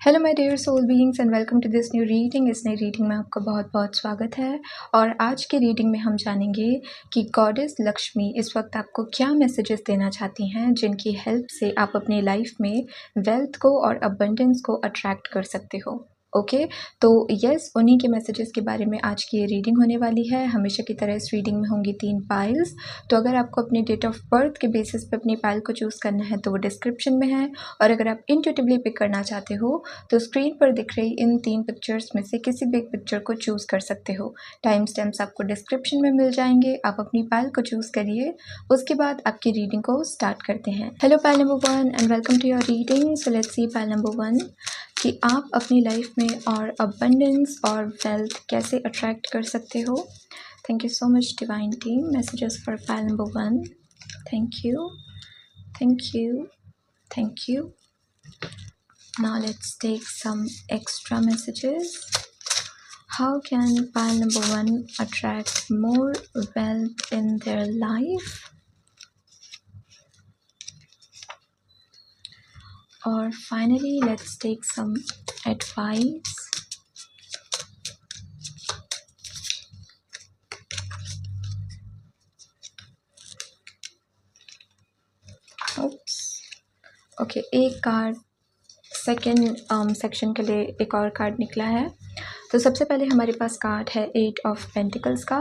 Hello my dear soul beings and welcome to this new reading. इस नई reading में आपका बहुत बहुत स्वागत है। और आज के रीडिंग में हम जानेंगे कि गॉडेस लक्ष्मी इस वक्त आपको क्या मैसेजेस देना चाहती हैं, जिनकी हेल्प से आप अपनी लाइफ में वेल्थ को और अबंडेंस को अट्रैक्ट कर सकते हो। ओके, तो यस, उन्हीं के मैसेजेस के बारे में आज की ये रीडिंग होने वाली है। हमेशा की तरह इस रीडिंग में होंगी 3 पाइल्स। तो अगर आपको अपने डेट ऑफ बर्थ के बेसिस पे अपनी पाइल को चूज़ करना है तो वो डिस्क्रिप्शन में है, और अगर आप इंट्यूटिवली पिक करना चाहते हो तो स्क्रीन पर दिख रही इन 3 पिक्चर्स में से किसी भी एक पिक्चर को चूज़ कर सकते हो। टाइम स्टैम्प्स आपको डिस्क्रिप्शन में मिल जाएंगे। आप अपनी पाइल को चूज़ करिए, उसके बाद आपकी रीडिंग को स्टार्ट करते हैं। Hello pile number 1 and welcome to your reading. So let's see pile number 1 कि आप अपनी लाइफ में और अबंडेंस और वेल्थ कैसे अट्रैक्ट कर सकते हो। Thank you so much divine team. Messages for pile number 1। Thank you, thank you, thank you. Now let's take some extra messages. How can pile number 1 attract more wealth in their life? Or finally, let's take some advice. Oops. Okay, एक card second section के लिए एक और card निकला है। तो सबसे पहले हमारे पास कार्ड है 8 ऑफ पेंटिकल्स का।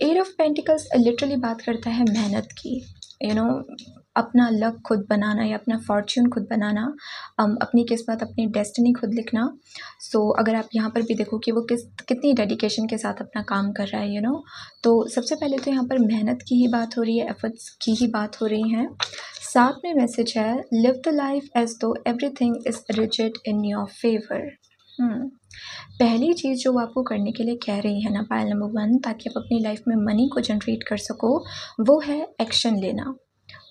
8 ऑफ पेंटिकल्स लिटरली बात करता है मेहनत की, अपना लक खुद बनाना या अपना फॉर्च्यून खुद बनाना, अपनी किस्मत, अपनी डेस्टिनी खुद लिखना। सो अगर आप यहाँ पर भी देखो कि वो कितनी डेडिकेशन के साथ अपना काम कर रहा है, तो सबसे पहले तो यहाँ पर मेहनत की ही बात हो रही है, एफर्ट्स की ही बात हो रही है। साथ में मैसेज है लिव द लाइफ एज दो everything is rigid in your favour. पहली चीज़ जो आपको करने के लिए कह रही है ना पाइल नंबर 1, ताकि आप अपनी लाइफ में मनी को जनरेट कर सको, वो है एक्शन लेना।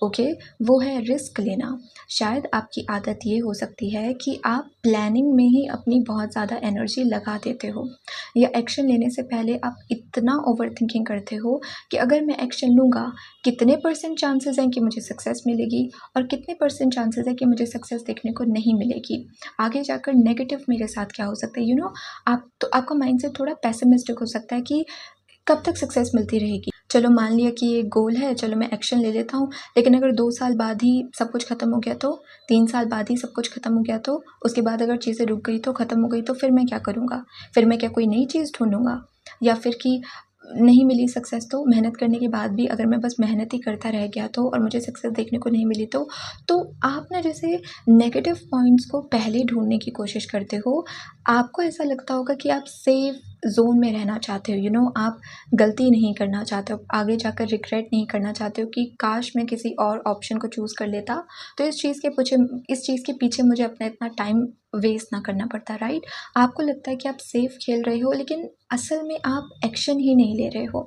ओके, वो है रिस्क लेना। शायद आपकी आदत ये हो सकती है कि आप प्लानिंग में ही अपनी बहुत ज़्यादा एनर्जी लगा देते हो, या एक्शन लेने से पहले आप इतना ओवर थिंकिंग करते हो कि अगर मैं एक्शन लूँगा कितने % चांसेस हैं कि मुझे सक्सेस मिलेगी, और कितने % चांसेस है कि मुझे सक्सेस देखने को नहीं मिलेगी। आगे जाकर नेगेटिव मेरे साथ क्या हो सकता है, आपका माइंडसेट थोड़ा पेसिमिस्टिक हो सकता है कि कब तक सक्सेस मिलती रहेगी। चलो मान लिया कि ये गोल है, चलो मैं एक्शन ले लेता हूँ, लेकिन अगर 2 साल बाद ही सब कुछ ख़त्म हो गया तो, 3 साल बाद ही सब कुछ ख़त्म हो गया तो, उसके बाद अगर चीज़ें रुक गई तो, ख़त्म हो गई तो, फिर मैं क्या करूँगा? फिर मैं क्या कोई नई चीज़ ढूँढूँगा? या फिर कि नहीं मिली सक्सेस तो मेहनत करने के बाद भी अगर मैं बस मेहनत ही करता रह गया तो, और मुझे सक्सेस देखने को नहीं मिली तो आप ना जैसे नेगेटिव पॉइंट्स को पहले ढूंढने की कोशिश करते हो। आपको ऐसा लगता होगा कि आप सेफ जोन में रहना चाहते हो, आप गलती नहीं करना चाहते हो, आगे जाकर रिग्रेट नहीं करना चाहते हो कि काश मैं किसी और ऑप्शन को चूज़ कर लेता तो इस चीज़ के पीछे मुझे अपना इतना टाइम वेस्ट ना करना पड़ता, राइट। आपको लगता है कि आप सेफ खेल रहे हो, लेकिन असल में आप एक्शन ही नहीं ले रहे हो।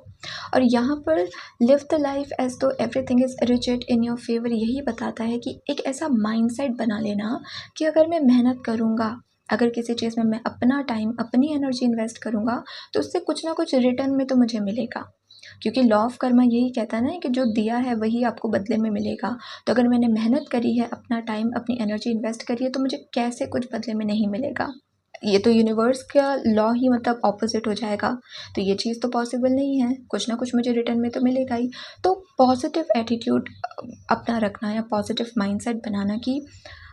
और यहाँ पर लिव द लाइफ एज दो everything is rigid in your favour यही बताता है कि एक ऐसा माइंडसेट बना लेना कि अगर मैं मेहनत करूँगा, अगर किसी चीज़ में मैं अपना टाइम, अपनी एनर्जी इन्वेस्ट करूँगा, तो उससे कुछ ना कुछ रिटर्न में तो मुझे मिलेगा। क्योंकि लॉ ऑफ कर्मा यही कहता है ना कि जो दिया है वही आपको बदले में मिलेगा। तो अगर मैंने मेहनत करी है, अपना टाइम, अपनी एनर्जी इन्वेस्ट करी है, तो मुझे कैसे कुछ बदले में नहीं मिलेगा? ये तो यूनिवर्स का लॉ ही मतलब ऑपोजिट हो जाएगा। तो ये चीज़ तो पॉसिबल नहीं है, कुछ ना कुछ मुझे रिटर्न में तो मिलेगा ही। तो पॉजिटिव एटीट्यूड अपना रखना या पॉजिटिव माइंडसेट बनाना कि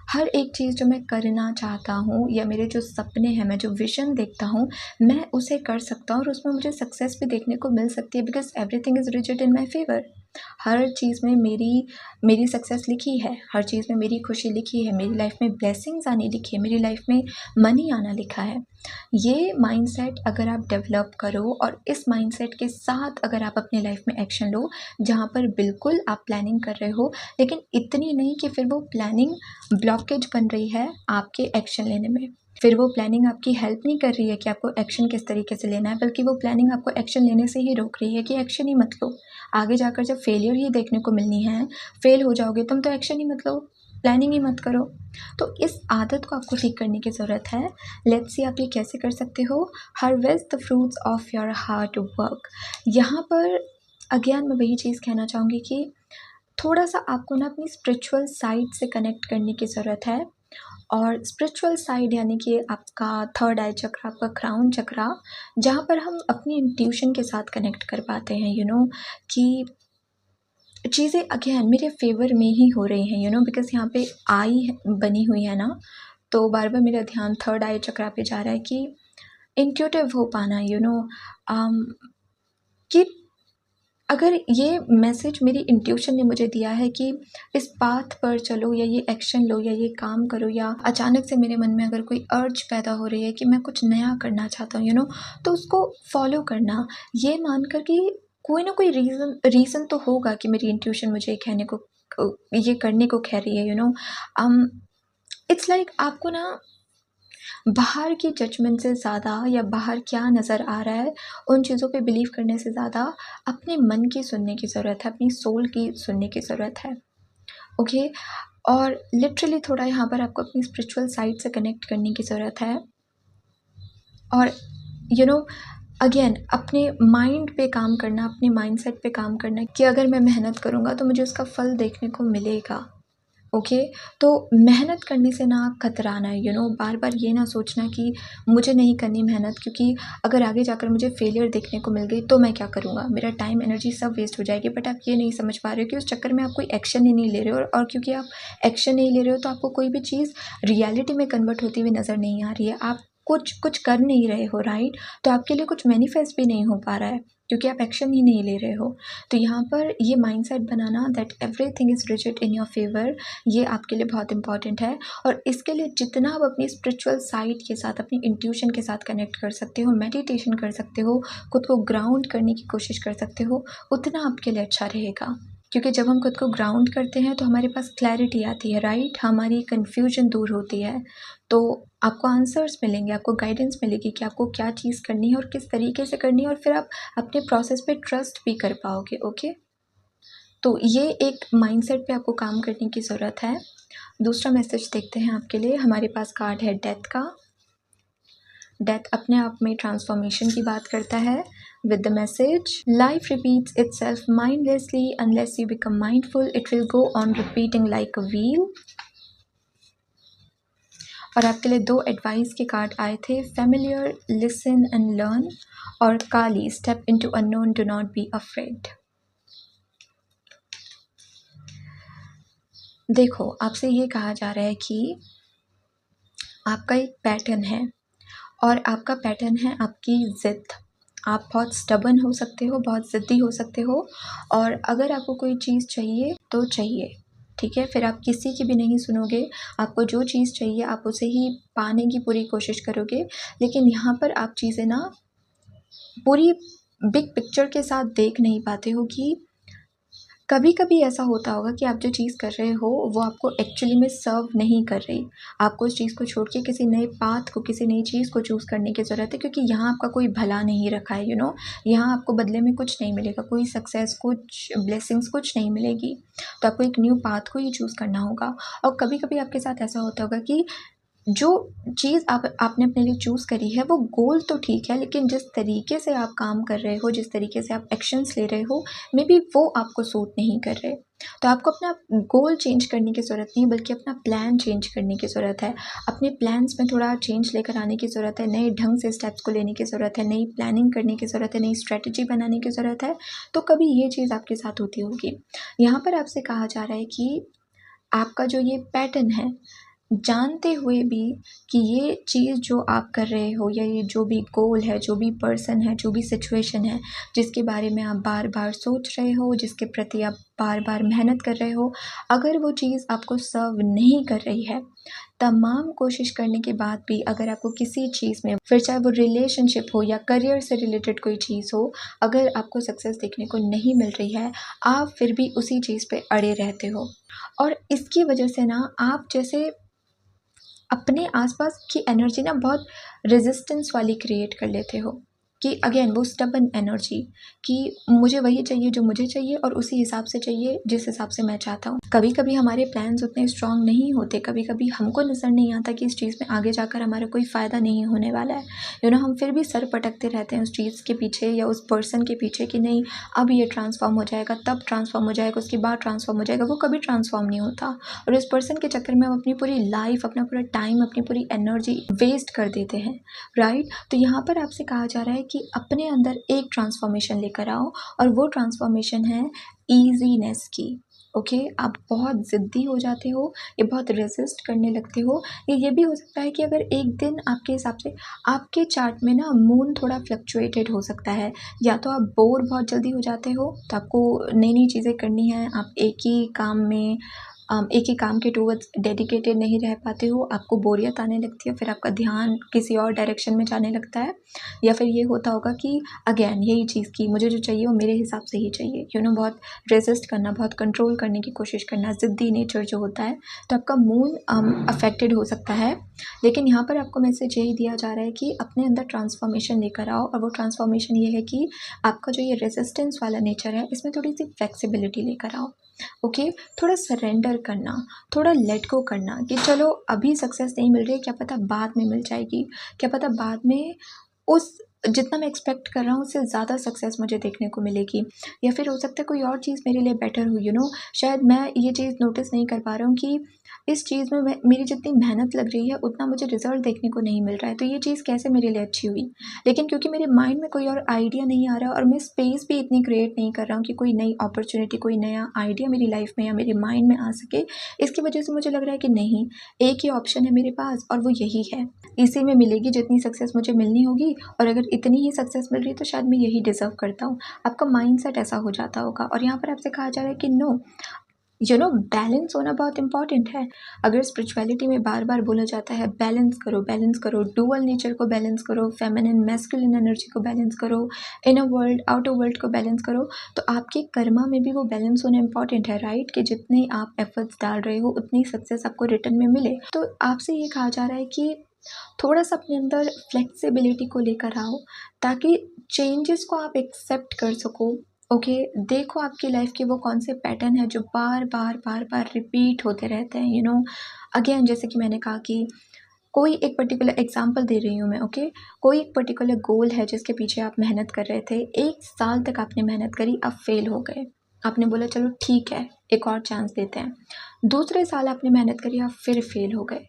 हर एक चीज़ जो मैं करना चाहता हूँ, या मेरे जो सपने हैं, मैं जो विज़न देखता हूँ, मैं उसे कर सकता हूँ और उसमें मुझे सक्सेस भी देखने को मिल सकती है, because everything is rigid in my favour. हर चीज़ में मेरी सक्सेस लिखी है, हर चीज़ में मेरी खुशी लिखी है, मेरी लाइफ में ब्लेसिंग्स आनी लिखी है, मेरी लाइफ में मनी आना लिखा है। ये माइंडसेट अगर आप डेवलप करो, और इस माइंडसेट के साथ अगर आप अपनी लाइफ में एक्शन लो, जहाँ पर बिल्कुल आप प्लानिंग कर रहे हो, लेकिन इतनी नहीं कि फिर वो प्लानिंग ब्लॉकेज बन रही है आपके एक्शन लेने में, फिर वो प्लानिंग आपकी हेल्प नहीं कर रही है कि आपको एक्शन किस तरीके से लेना है, बल्कि वो प्लानिंग आपको एक्शन लेने से ही रोक रही है कि एक्शन ही मत लो। आगे जाकर जब फेलियर ही देखने को मिलनी है, फेल हो जाओगे तुम, तो एक्शन ही मत लो, प्लानिंग ही मत करो। तो इस आदत को आपको ठीक करने की ज़रूरत है। लेट्स सी आप ये कैसे कर सकते हो। Harvest the fruits of your hard work. यहाँ पर अगेन मैं वही चीज़ कहना चाहूँगी कि थोड़ा सा आपको ना अपनी स्पिरिचुअल साइड से कनेक्ट करने की ज़रूरत है, और स्पिरिचुअल साइड यानी कि आपका थर्ड आई चक्र, आपका क्राउन चक्रा, जहाँ पर हम अपनी इंट्यूशन के साथ कनेक्ट कर पाते हैं, कि चीज़ें अगेन मेरे फेवर में ही हो रही हैं, बिकॉज़ यहाँ पे आई बनी हुई है ना, तो बार बार मेरा ध्यान थर्ड आई चक्रा पे जा रहा है कि इंट्यूटिव हो पाना, कि अगर ये मैसेज मेरी इंट्यूशन ने मुझे दिया है कि इस पाथ पर चलो, या ये एक्शन लो, या ये काम करो, या अचानक से मेरे मन में अगर कोई अर्ज पैदा हो रही है कि मैं कुछ नया करना चाहता हूँ, तो उसको फॉलो करना, ये मानकर कि कोई ना कोई रीज़न तो होगा कि मेरी इंट्यूशन मुझे ये करने को कह रही है, इट्स लाइक आपको ना बाहर की जजमेंट से ज़्यादा, या बाहर क्या नज़र आ रहा है उन चीज़ों पे बिलीव करने से ज़्यादा अपने मन की सुनने की ज़रूरत है, अपनी सोल की सुनने की ज़रूरत है। ओके, और लिटरली थोड़ा यहाँ पर आपको अपनी स्पिरिचुअल साइड से कनेक्ट करने की ज़रूरत है, और अगेन अपने माइंड पे काम करना, अपने माइंडसेट पे काम करना कि अगर मैं मेहनत करूँगा तो मुझे उसका फल देखने को मिलेगा। ओके, तो मेहनत करने से ना कतराना है, बार बार ये ना सोचना कि मुझे नहीं करनी मेहनत, क्योंकि अगर आगे जाकर मुझे फेलियर देखने को मिल गई तो मैं क्या करूँगा, मेरा टाइम एनर्जी सब वेस्ट हो जाएगी। बट आप ये नहीं समझ पा रहे हो कि उस चक्कर में आप कोई एक्शन ही नहीं ले रहे हो, और क्योंकि आप एक्शन नहीं ले रहे हो तो आपको कोई भी चीज़ रियलिटी में कन्वर्ट होती हुई नज़र नहीं आ रही है, आप कुछ कर नहीं रहे हो, राइट। तो आपके लिए कुछ मैनिफेस्ट भी नहीं हो पा रहा है, क्योंकि आप एक्शन ही नहीं ले रहे हो। तो यहाँ पर ये mindset banana that everything is result in your favour, ये आपके लिए बहुत इंपॉर्टेंट है। और इसके लिए जितना आप अपनी स्पिरिचुअल साइड के साथ, अपनी इंट्यूशन के साथ कनेक्ट कर सकते हो, मेडिटेशन कर सकते हो, खुद को ग्राउंड करने की कोशिश कर सकते हो, उतना आपके लिए अच्छा रहेगा। क्योंकि जब हम खुद को ग्राउंड करते हैं तो हमारे पास क्लैरिटी आती है, राइट, हमारी कन्फ्यूजन दूर होती है, तो आपको आंसर्स मिलेंगे, आपको गाइडेंस मिलेगी कि आपको क्या चीज़ करनी है और किस तरीके से करनी है, और फिर आप अपने प्रोसेस पे ट्रस्ट भी कर पाओगे। ओके, तो ये एक माइंडसेट पे आपको काम करने की ज़रूरत है। दूसरा मैसेज देखते हैं आपके लिए, हमारे पास कार्ड है डेथ का। डेथ अपने आप में ट्रांसफॉर्मेशन की बात करता है, with the message life repeats itself mindlessly unless you become mindful, it will go on repeating like a wheel। और आपके लिए 2 एडवाइस के कार्ड आए थे, फेमिलियर लिसन एंड लर्न, और काली step into unknown do not be afraid. देखो, आपसे ये कहा जा रहा है कि आपका एक पैटर्न है, और आपका पैटर्न है आपकी ज़िद। आप बहुत स्टबर्न हो सकते हो, बहुत ज़िद्दी हो सकते हो, और अगर आपको कोई चीज़ चाहिए तो चाहिए, ठीक है, फिर आप किसी की भी नहीं सुनोगे, आपको जो चीज़ चाहिए आप उसे ही पाने की पूरी कोशिश करोगे। लेकिन यहाँ पर आप चीज़ें ना पूरी बिग पिक्चर के साथ देख नहीं पाते हो, कि कभी कभी ऐसा होता होगा कि आप जो चीज़ कर रहे हो वो आपको एक्चुअली में सर्व नहीं कर रही, आपको उस चीज़ को छोड़ के किसी नए पाथ को, किसी नई चीज़ को चूज़ करने की ज़रूरत है, क्योंकि यहाँ आपका कोई भला नहीं रखा है, यहाँ आपको बदले में कुछ नहीं मिलेगा, कोई सक्सेस, कुछ ब्लेसिंग्स, कुछ नहीं मिलेगी। तो आपको एक न्यू पाथ को ही चूज़ करना होगा। और कभी कभी आपके साथ ऐसा होता होगा कि जो चीज़ आपने अपने लिए चूज़ करी है वो गोल तो ठीक है, लेकिन जिस तरीके से आप काम कर रहे हो, जिस तरीके से आप एक्शंस ले रहे हो, मे बी वो आपको सूट नहीं कर रहे। तो आपको अपना गोल चेंज करने की ज़रूरत नहीं, बल्कि अपना प्लान चेंज करने की ज़रूरत है। अपने प्लान्स में थोड़ा चेंज लेकर आने की ज़रूरत है, नए ढंग से स्टेप्स को लेने की ज़रूरत है, नई प्लानिंग करने की ज़रूरत है, नई स्ट्रेटजी बनाने की ज़रूरत है। तो कभी ये चीज़ आपके साथ होती होगी। यहाँ पर आपसे कहा जा रहा है कि आपका जो ये पैटर्न है, जानते हुए भी कि ये चीज़ जो आप कर रहे हो, या ये जो भी गोल है, जो भी पर्सन है, जो भी सिचुएशन है, जिसके बारे में आप बार बार सोच रहे हो, जिसके प्रति आप बार बार मेहनत कर रहे हो, अगर वो चीज़ आपको सर्व नहीं कर रही है, तमाम कोशिश करने के बाद भी अगर आपको किसी चीज़ में, फिर चाहे वो रिलेशनशिप हो या करियर से रिलेटेड कोई चीज़ हो, अगर आपको सक्सेस देखने को नहीं मिल रही है, आप फिर भी उसी चीज़ पे अड़े रहते हो। और इसकी वजह से ना आप जैसे अपने आसपास की एनर्जी ना बहुत रेजिस्टेंस वाली क्रिएट कर लेते हो। कि अगेन वो स्टबन एनर्जी कि मुझे वही चाहिए जो मुझे चाहिए और उसी हिसाब से चाहिए जिस हिसाब से मैं चाहता हूँ। कभी कभी हमारे प्लान्स उतने स्ट्रांग नहीं होते, कभी कभी हमको नज़र नहीं आता कि इस चीज़ में आगे जाकर हमारा कोई फ़ायदा नहीं होने वाला है, हम फिर भी सर पटकते रहते हैं उस चीज़ के पीछे या उस पर्सन के पीछे कि नहीं अब ये ट्रांसफॉर्म हो जाएगा, तब ट्रांसफॉर्म हो जाएगा, उसके बाद ट्रांसफॉर्म हो जाएगा। वो कभी ट्रांसफॉर्म नहीं होता और उस पर्सन के चक्कर में हम अपनी पूरी लाइफ, अपना पूरा टाइम, अपनी पूरी एनर्जी वेस्ट कर देते हैं, राइट। तो यहाँ पर आपसे कहा जा रहा है कि अपने अंदर एक ट्रांसफॉर्मेशन लेकर आओ और वो ट्रांसफॉर्मेशन है ईजीनेस की। ओके, आप बहुत ज़िद्दी हो जाते हो, ये बहुत रेजिस्ट करने लगते हो। ये भी हो सकता है कि अगर एक दिन आपके हिसाब से आपके चार्ट में ना मून थोड़ा फ्लक्चुएटेड हो सकता है, या तो आप बोर बहुत जल्दी हो जाते हो तो आपको नई नई चीज़ें करनी है, आप एक ही काम के टूवर्ड्स डेडिकेटेड नहीं रह पाते हो, आपको बोरियत आने लगती है, फिर आपका ध्यान किसी और डायरेक्शन में जाने लगता है, या फिर ये होता होगा कि अगेन यही चीज़ की मुझे जो चाहिए वो मेरे हिसाब से ही चाहिए, बहुत रेजिस्ट करना, बहुत कंट्रोल करने की कोशिश करना, ज़िद्दी नेचर जो होता है, तो आपका मून अफेक्टेड हो सकता है। लेकिन यहाँ पर आपको मैसेज यही दिया जा रहा है कि अपने अंदर ट्रांसफॉर्मेशन लेकर आओ, और वो ट्रांसफॉर्मेशन ये है कि आपका जो ये रेजिस्टेंस वाला नेचर है इसमें थोड़ी सी फ्लेक्सिबिलिटी लेकर आओ। ओके, थोड़ा सरेंडर करना, थोड़ा लेट गो करना कि चलो अभी सक्सेस नहीं मिल रही है, क्या पता बाद में मिल जाएगी, क्या पता बाद में उस जितना मैं एक्सपेक्ट कर रहा हूँ उससे ज़्यादा सक्सेस मुझे देखने को मिलेगी, या फिर हो सकता है कोई और चीज़ मेरे लिए बेटर हो। शायद मैं ये चीज़ नोटिस नहीं कर पा रहा हूँ कि इस चीज़ में मेरी जितनी मेहनत लग रही है उतना मुझे रिजल्ट देखने को नहीं मिल रहा है, तो ये चीज़ कैसे मेरे लिए अच्छी हुई। लेकिन क्योंकि मेरे माइंड में कोई और आइडिया नहीं आ रहा और मैं स्पेस भी इतनी क्रिएट नहीं कर रहा हूँ कि कोई नई अपॉर्चुनिटी, कोई नया आइडिया मेरी लाइफ में या मेरे माइंड में आ सके, इसकी वजह से मुझे लग रहा है कि नहीं, एक ही ऑप्शन है मेरे पास और वो यही है, इसी में मिलेगी जितनी सक्सेस मुझे मिलनी होगी, और अगर इतनी ही सक्सेस मिल रही है तो शायद मैं यही डिज़र्व करता हूँ। आपका माइंडसेट ऐसा हो जाता होगा, और यहाँ पर आपसे कहा जा रहा है कि नो, बैलेंस होना बहुत इंपॉर्टेंट है। अगर स्पिरिचुअलिटी में बार बार बोला जाता है बैलेंस करो, बैलेंस करो, डुअल नेचर को बैलेंस करो, फेमिनिन मैस्कुलिन एनर्जी को बैलेंस करो, इनर वर्ल्ड आउटर वर्ल्ड को बैलेंस करो, तो आपके कर्मा में भी वो बैलेंस होना इंपॉर्टेंट है, राइट। कि जितने आप एफर्ट्स डाल रहे हो उतनी सक्सेस आपको रिटर्न में मिले। तो आपसे ये कहा जा रहा है कि थोड़ा सा अपने अंदर फ्लेक्सिबिलिटी को लेकर आओ, ताकि चेंजेस को आप एक्सेप्ट कर सको। ओके, देखो आपकी लाइफ के वो कौन से पैटर्न है जो बार बार बार बार रिपीट होते रहते हैं। अगेन जैसे कि मैंने कहा कि कोई एक पर्टिकुलर एग्जांपल दे रही हूँ मैं। ओके, कोई एक पर्टिकुलर गोल है जिसके पीछे आप मेहनत कर रहे थे, 1 साल तक आपने मेहनत करी, अब फेल हो गए, आपने बोला चलो ठीक है एक और चांस देते हैं। दूसरे साल आपने मेहनत करी, आप फिर फेल हो गए,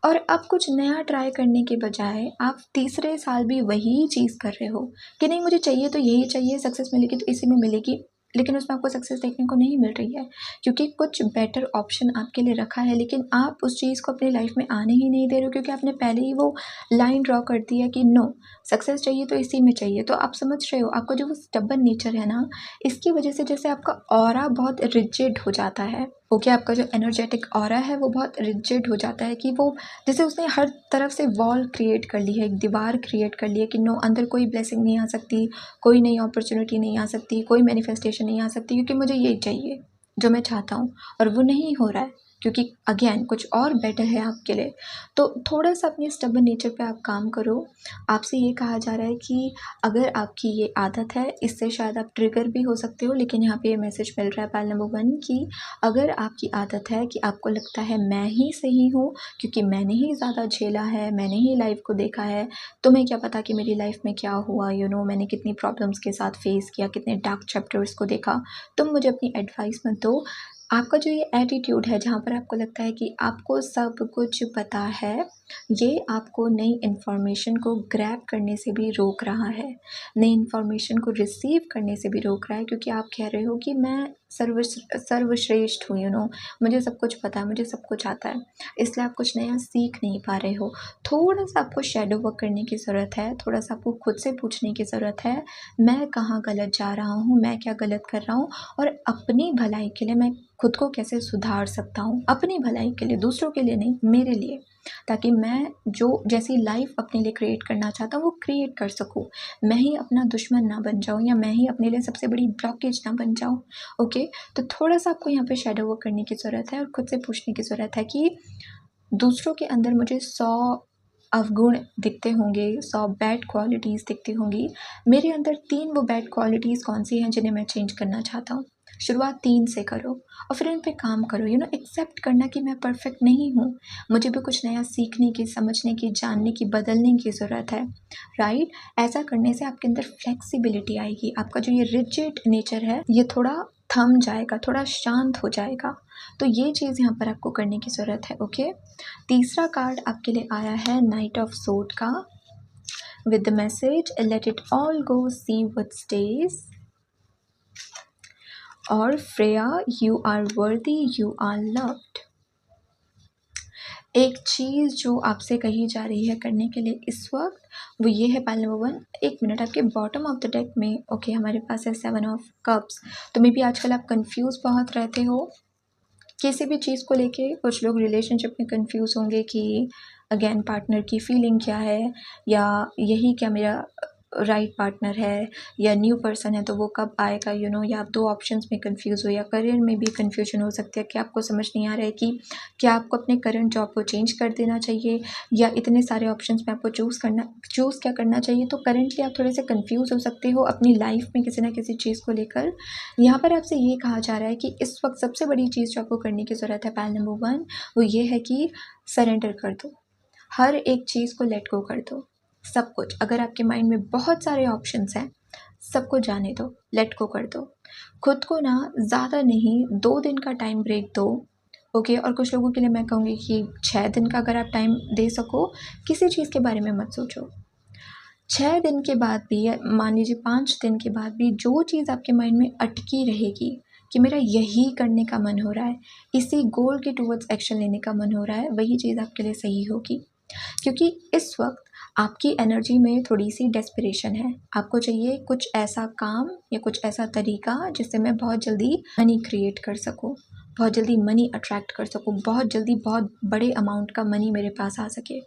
और अब कुछ नया ट्राई करने के बजाय आप तीसरे साल भी वही चीज़ कर रहे हो कि नहीं मुझे चाहिए तो यही चाहिए, सक्सेस मिलेगी तो इसी में मिलेगी, लेकिन उसमें आपको सक्सेस देखने को नहीं मिल रही है क्योंकि कुछ बेटर ऑप्शन आपके लिए रखा है, लेकिन आप उस चीज़ को अपनी लाइफ में आने ही नहीं दे रहे हो क्योंकि आपने पहले ही वो लाइन ड्रॉ कर दी है कि नो, सक्सेस चाहिए तो इसी में चाहिए। तो आप समझ रहे हो, आपका जो वो स्टबन नेचर है ना, इसकी वजह से जैसे आपका ऑरा बहुत रिजिड हो जाता है। ओके, आपका जो एनर्जेटिक ऑरा है वो बहुत रिजिड हो जाता है कि वो जैसे उसने हर तरफ से वॉल क्रिएट कर ली है, एक दीवार क्रिएट कर ली है कि नो, अंदर कोई ब्लेसिंग नहीं आ सकती, कोई नई अपॉर्चुनिटी नहीं आ सकती, कोई मैनिफेस्टेशन नहीं आ सकती, क्योंकि मुझे ये चाहिए जो मैं चाहता हूँ, और वो नहीं हो रहा है क्योंकि अगेन कुछ और बेटर है आपके लिए। तो थोड़ा सा अपने स्टबन नेचर पे आप काम करो। आपसे ये कहा जा रहा है कि अगर आपकी ये आदत है, इससे शायद आप ट्रिगर भी हो सकते हो, लेकिन यहाँ पे ये मैसेज मिल रहा है पाल नंबर 1 की अगर आपकी आदत है कि आपको लगता है मैं ही सही हूँ क्योंकि मैंने ही ज़्यादा झेला है, मैंने ही लाइफ को देखा है, तुम्हें क्या पता कि मेरी लाइफ में क्या हुआ, मैंने कितनी प्रॉब्लम्स के साथ फेस किया, कितने डार्क चैप्टर्स को देखा, तुम मुझे अपनी एडवाइस मत दो। आपका जो ये एटीट्यूड है जहाँ पर आपको लगता है कि आपको सब कुछ पता है, ये आपको नई इन्फॉर्मेशन को ग्रैब करने से भी रोक रहा है, नई इन्फॉर्मेशन को रिसीव करने से भी रोक रहा है, क्योंकि आप कह रहे हो कि मैं सर्वश्रेष्ठ हूँ, मुझे सब कुछ पता है, मुझे सब कुछ आता है, इसलिए आप कुछ नया सीख नहीं पा रहे हो। थोड़ा सा आपको शैडो वर्क करने की ज़रूरत है, थोड़ा सा आपको खुद से पूछने की ज़रूरत है, मैं कहाँ गलत जा रहा हूँ, मैं क्या गलत कर रहा हूँ, और अपनी भलाई के लिए मैं खुद को कैसे सुधार सकता हूँ, अपनी भलाई के लिए, दूसरों के लिए नहीं, मेरे लिए, ताकि मैं जो जैसी लाइफ अपने लिए क्रिएट करना चाहता हूँ वो क्रिएट कर सकूँ, मैं ही अपना दुश्मन ना बन जाऊँ या मैं ही अपने लिए सबसे बड़ी ब्लॉकेज ना बन जाऊँ। ओके, तो थोड़ा सा आपको यहाँ पे शैडो वर्क करने की ज़रूरत है और खुद से पूछने की ज़रूरत है कि दूसरों के अंदर मुझे 100 अवगुण दिखते होंगे, 100 बैड क्वालिटीज़ दिखती होंगी। मेरे अंदर 3 वो बैड क्वालिटीज़ कौन सी हैं जिन्हें मैं चेंज करना चाहता हूँ। शुरुआत 3 से करो और फिर इन पे काम करो। एक्सेप्ट करना कि मैं परफेक्ट नहीं हूँ, मुझे भी कुछ नया सीखने की, समझने की, जानने की, बदलने की ज़रूरत है, राइट? ऐसा करने से आपके अंदर फ्लेक्सिबिलिटी आएगी। आपका जो ये रिजिड नेचर है ये थोड़ा थम जाएगा, थोड़ा शांत हो जाएगा। तो ये चीज़ यहाँ पर आपको करने की ज़रूरत है, ओके? तीसरा कार्ड आपके लिए आया है नाइट ऑफ सोर्ड का, with the message let it all go, see what stage, और फ्रेया you are worthy, you are loved. एक चीज़ जो आपसे कही जा रही है करने के लिए इस वक्त, वो ये है पाइल नंबर 1। एक मिनट, आपके बॉटम ऑफ द डेक में ओके हमारे पास है 7 ऑफ कप्स। तो मे बी आजकल आप कंफ्यूज बहुत रहते हो किसी भी चीज़ को लेके। कुछ लोग रिलेशनशिप में कंफ्यूज होंगे कि अगेन पार्टनर की फीलिंग क्या है, या यही क्या मेरा राइट पार्टनर है, या न्यू पर्सन है तो वो कब आएगा, या आप 2 ऑप्शंस में कंफ्यूज हो, या करियर में भी कंफ्यूजन हो सकती है कि आपको समझ नहीं आ रहा है कि क्या आपको अपने करंट जॉब को चेंज कर देना चाहिए, या इतने सारे ऑप्शंस में आपको चूज़ क्या करना चाहिए। तो करेंटली आप थोड़े से कंफ्यूज हो सकते हो अपनी लाइफ में किसी ना किसी चीज़ को लेकर। यहाँ पर आपसे ये कहा जा रहा है कि इस वक्त सबसे बड़ी चीज़ जो आपको करने की ज़रूरत है पाइल नंबर 1, वो ये है कि सरेंडर कर दो, हर एक चीज़ को लेट गो कर दो। सब कुछ, अगर आपके माइंड में बहुत सारे ऑप्शंस हैं, सबको जाने दो, लेट गो कर दो। खुद को ना ज़्यादा नहीं 2 दिन का टाइम ब्रेक दो, ओके? और कुछ लोगों के लिए मैं कहूँगी कि 6 दिन का अगर आप टाइम दे सको, किसी चीज़ के बारे में मत सोचो। 6 दिन के बाद भी, या मान लीजिए 5 दिन के बाद भी, जो चीज़ आपके माइंड में अटकी रहेगी कि मेरा यही करने का मन हो रहा है, इसी गोल के टुवर्ड्स एक्शन लेने का मन हो रहा है, वही चीज़ आपके लिए सही होगी। क्योंकि इस वक्त आपकी एनर्जी में थोड़ी सी डेस्परेशन है। आपको चाहिए कुछ ऐसा काम या कुछ ऐसा तरीका जिससे मैं बहुत जल्दी मनी क्रिएट कर सकूं, बहुत जल्दी मनी अट्रैक्ट कर सकूं, बहुत जल्दी बहुत बड़े अमाउंट का मनी मेरे पास आ सके।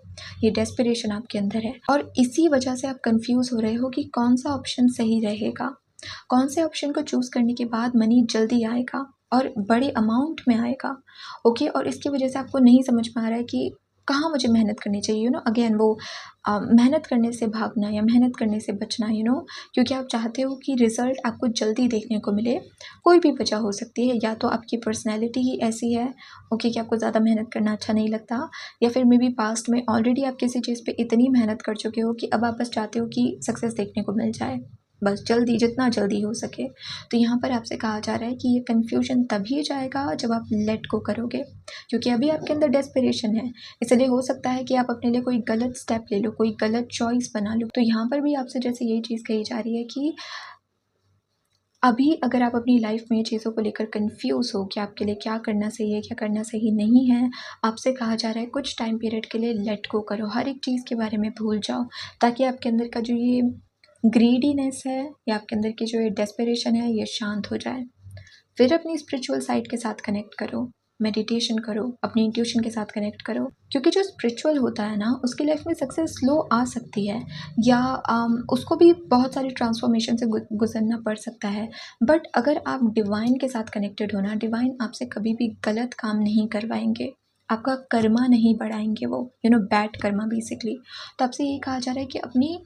ये डेस्परेशन आपके अंदर है, और इसी वजह से आप कंफ्यूज हो रहे हो कि कौन सा ऑप्शन सही रहेगा, कौन से ऑप्शन को चूज़ करने के बाद मनी जल्दी आएगा और बड़े अमाउंट में आएगा, ओके? और इसकी वजह से आपको नहीं समझ में आ रहा है कि कहाँ मुझे मेहनत करनी चाहिए। अगेन वो मेहनत करने से भागना या मेहनत करने से बचना, क्योंकि आप चाहते हो कि रिज़ल्ट आपको जल्दी देखने को मिले। कोई भी वजह हो सकती है, या तो आपकी पर्सनैलिटी ही ऐसी है, ओके, कि आपको ज़्यादा मेहनत करना अच्छा नहीं लगता, या फिर मे बी पास्ट में ऑलरेडी आप किसी चीज़ पे इतनी मेहनत कर चुके हो कि अब आप बस चाहते हो कि सक्सेस देखने को मिल जाए, बस जल्दी, जितना जल्दी हो सके। तो यहाँ पर आपसे कहा जा रहा है कि ये कन्फ्यूजन तभी जाएगा जब आप लेट गो करोगे, क्योंकि अभी आपके अंदर डेस्परेशन है। इसलिए हो सकता है कि आप अपने लिए कोई गलत स्टेप ले लो, कोई गलत चॉइस बना लो। तो यहाँ पर भी आपसे जैसे यही चीज़ कही जा रही है कि अभी अगर आप अपनी लाइफ में चीज़ों को लेकर कंफ्यूज हो कि आपके लिए क्या करना सही है, क्या करना सही नहीं है, आपसे कहा जा रहा है कुछ टाइम पीरियड के लिए लेट गो करो, हर एक चीज़ के बारे में भूल जाओ, ताकि आपके अंदर का जो ये ग्रीडीनेस है या आपके अंदर की जो ये डेस्परेशन है ये शांत हो जाए। फिर अपनी स्पिरिचुअल साइड के साथ कनेक्ट करो, मेडिटेशन करो, अपनी इंट्यूशन के साथ कनेक्ट करो, क्योंकि जो स्पिरिचुअल होता है ना उसकी लाइफ में सक्सेस स्लो आ सकती है, या उसको भी बहुत सारी ट्रांसफॉर्मेशन से गुजरना पड़ सकता है। बट अगर आप डिवाइन के साथ कनेक्टेड हो ना, डिवाइन आपसे कभी भी गलत काम नहीं करवाएंगे, आपका कर्मा नहीं बढ़ाएंगे, वो बैड कर्मा बेसिकली। तो आपसे ये कहा जा रहा है कि अपनी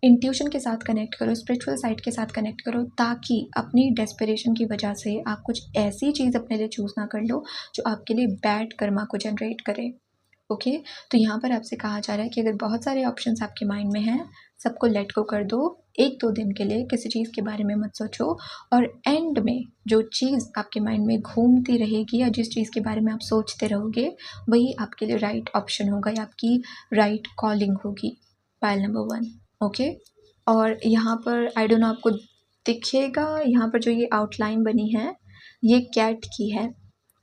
इंट्यूशन के साथ कनेक्ट करो, स्पिरिचुअल साइड के साथ कनेक्ट करो, ताकि अपनी डेस्परेशन की वजह से आप कुछ ऐसी चीज़ अपने लिए चूज़ ना कर लो जो आपके लिए बैड कर्मा को जनरेट करे, ओके? तो यहाँ पर आपसे कहा जा रहा है कि अगर बहुत सारे ऑप्शंस आपके माइंड में हैं, सबको लेट गो कर दो, 1-2 दिन के लिए किसी चीज़ के बारे में मत सोचो, और एंड में जो चीज़ आपके माइंड में घूमती रहेगी या जिस चीज़ के बारे में आप सोचते रहोगे, वही आपके लिए राइट ऑप्शन होगा या आपकी राइट कॉलिंग होगी। Pile number 1, okay? और यहाँ पर आई डोंट नो आपको दिखेगा, यहाँ पर जो ये आउटलाइन बनी है ये कैट की है,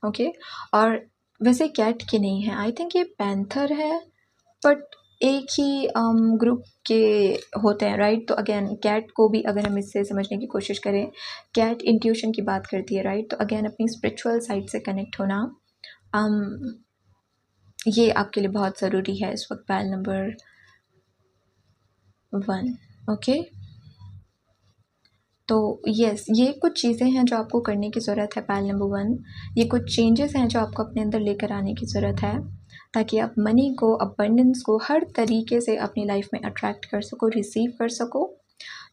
ओके? और वैसे कैट की नहीं है, आई थिंक ये पैंथर है, बट एक ही ग्रुप के होते हैं, राइट? तो अगेन कैट को भी अगर हम इससे समझने की कोशिश करें, कैट इंट्यूशन की बात करती है, राइट? तो अगेन अपनी स्पिरिचुअल साइड से कनेक्ट होना ये आपके लिए बहुत ज़रूरी है इस वक्त। Pile number 1, okay? तो यस, ये कुछ चीज़ें हैं जो आपको करने की ज़रूरत है पाइल नंबर 1। ये कुछ चेंजेस हैं जो आपको अपने अंदर लेकर आने की ज़रूरत है। ताकि आप मनी को, अबंडेंस को हर तरीके से अपनी लाइफ में अट्रैक्ट कर सको, रिसीव कर सको।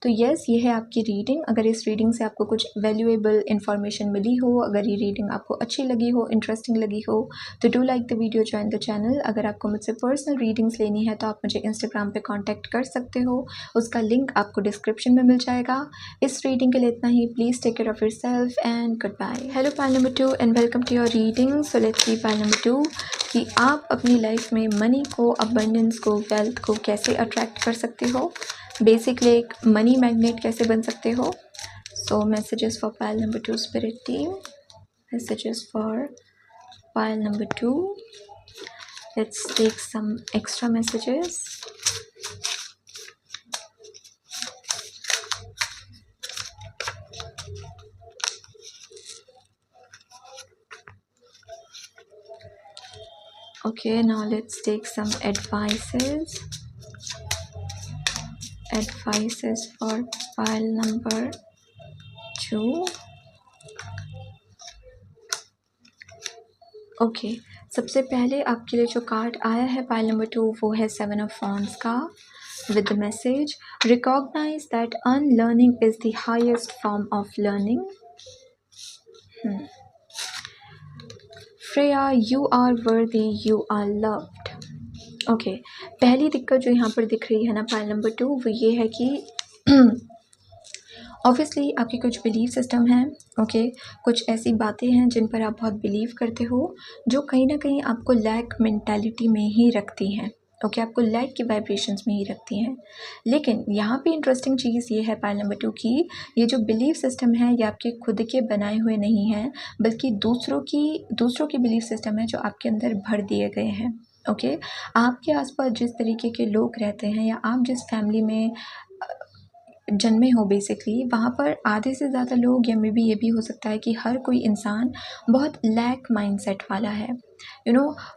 तो यस, ये है आपकी रीडिंग। अगर इस रीडिंग से आपको कुछ वैल्यूएबल इन्फॉर्मेशन मिली हो, अगर ये रीडिंग आपको अच्छी लगी हो, इंटरेस्टिंग लगी हो, तो do like the video, join the channel. अगर आपको मुझसे पर्सनल रीडिंग्स लेनी है तो आप मुझे इंस्टाग्राम पे कांटेक्ट कर सकते हो, उसका लिंक आपको डिस्क्रिप्शन में मिल जाएगा। इस रीडिंग के लिए इतना ही। Please take care of yourself and goodbye. Hello pile number 2 and welcome to your reading. So let's see pile number 2 कि आप अपनी लाइफ में मनी को, अबंडेंस को, वेल्थ को कैसे अट्रैक्ट कर सकते हो, बेसिकली एक मनी मैग्नेट कैसे बन सकते हो। So messages for pile number 2 spirit team, messages for pile number 2। Let's take some extra messages. Okay, now let's take some advices. Advices for pile number 2. Okay, सबसे पहले आपके लिए जो कार्ड आया है पाइल नंबर 2 वो है 7 ऑफ वॉन्ड्स का, with the message recognize that unlearning is the highest form of learning. Freya, you are worthy, you are loved. Okay, पहली दिक्कत जो यहाँ पर दिख रही है ना पाइल नंबर 2 वो ये है कि ऑब्वियसली आपकी कुछ बिलीव सिस्टम हैं। ओके, कुछ ऐसी बातें हैं जिन पर आप बहुत बिलीव करते हो जो कहीं ना कहीं आपको लैक मेंटालिटी में ही रखती हैं। ओके, आपको लैक की वाइब्रेशंस में ही रखती हैं। लेकिन यहाँ पे इंटरेस्टिंग चीज़ ये है पाइल नंबर 2 की, ये जो बिलीव सिस्टम है ये आपके खुद के बनाए हुए नहीं हैं, बल्कि दूसरों की बिलीव सिस्टम है जो आपके अंदर भर दिए गए हैं। ओके, आपके आसपास जिस तरीके के लोग रहते हैं या आप जिस फैमिली में जन्मे हो, बेसिकली वहाँ पर आधे से ज़्यादा लोग, या मे बी ये भी हो सकता है कि हर कोई इंसान बहुत लैक माइंडसेट वाला है।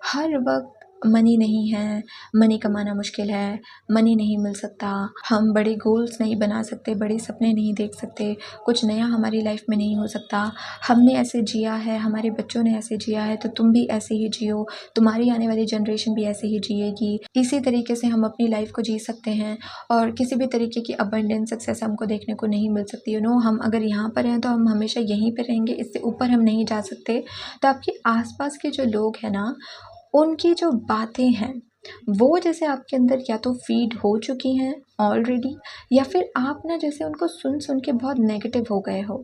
हर वक्त मनी नहीं है, मनी कमाना मुश्किल है, मनी नहीं मिल सकता, हम बड़े गोल्स नहीं बना सकते, बड़े सपने नहीं देख सकते, कुछ नया हमारी लाइफ में नहीं हो सकता, हमने ऐसे जिया है, हमारे बच्चों ने ऐसे जिया है तो तुम भी ऐसे ही जियो, तुम्हारी आने वाली जनरेशन भी ऐसे ही जिएगी। इसी तरीके से हम अपनी लाइफ को जी सकते हैं और किसी भी तरीके की अबंडेंस सक्सेस हमको देखने को नहीं मिल सकती। हम अगर यहाँ पर हैं तो हम हमेशा यहीं पर रहेंगे, इससे ऊपर हम नहीं जा सकते। तो आपके आसपास के जो लोग हैं ना, उनकी जो बातें हैं वो जैसे आपके अंदर या तो फीड हो चुकी हैं ऑलरेडी, या फिर आप ना जैसे उनको सुन सुन के बहुत नेगेटिव हो गए हो।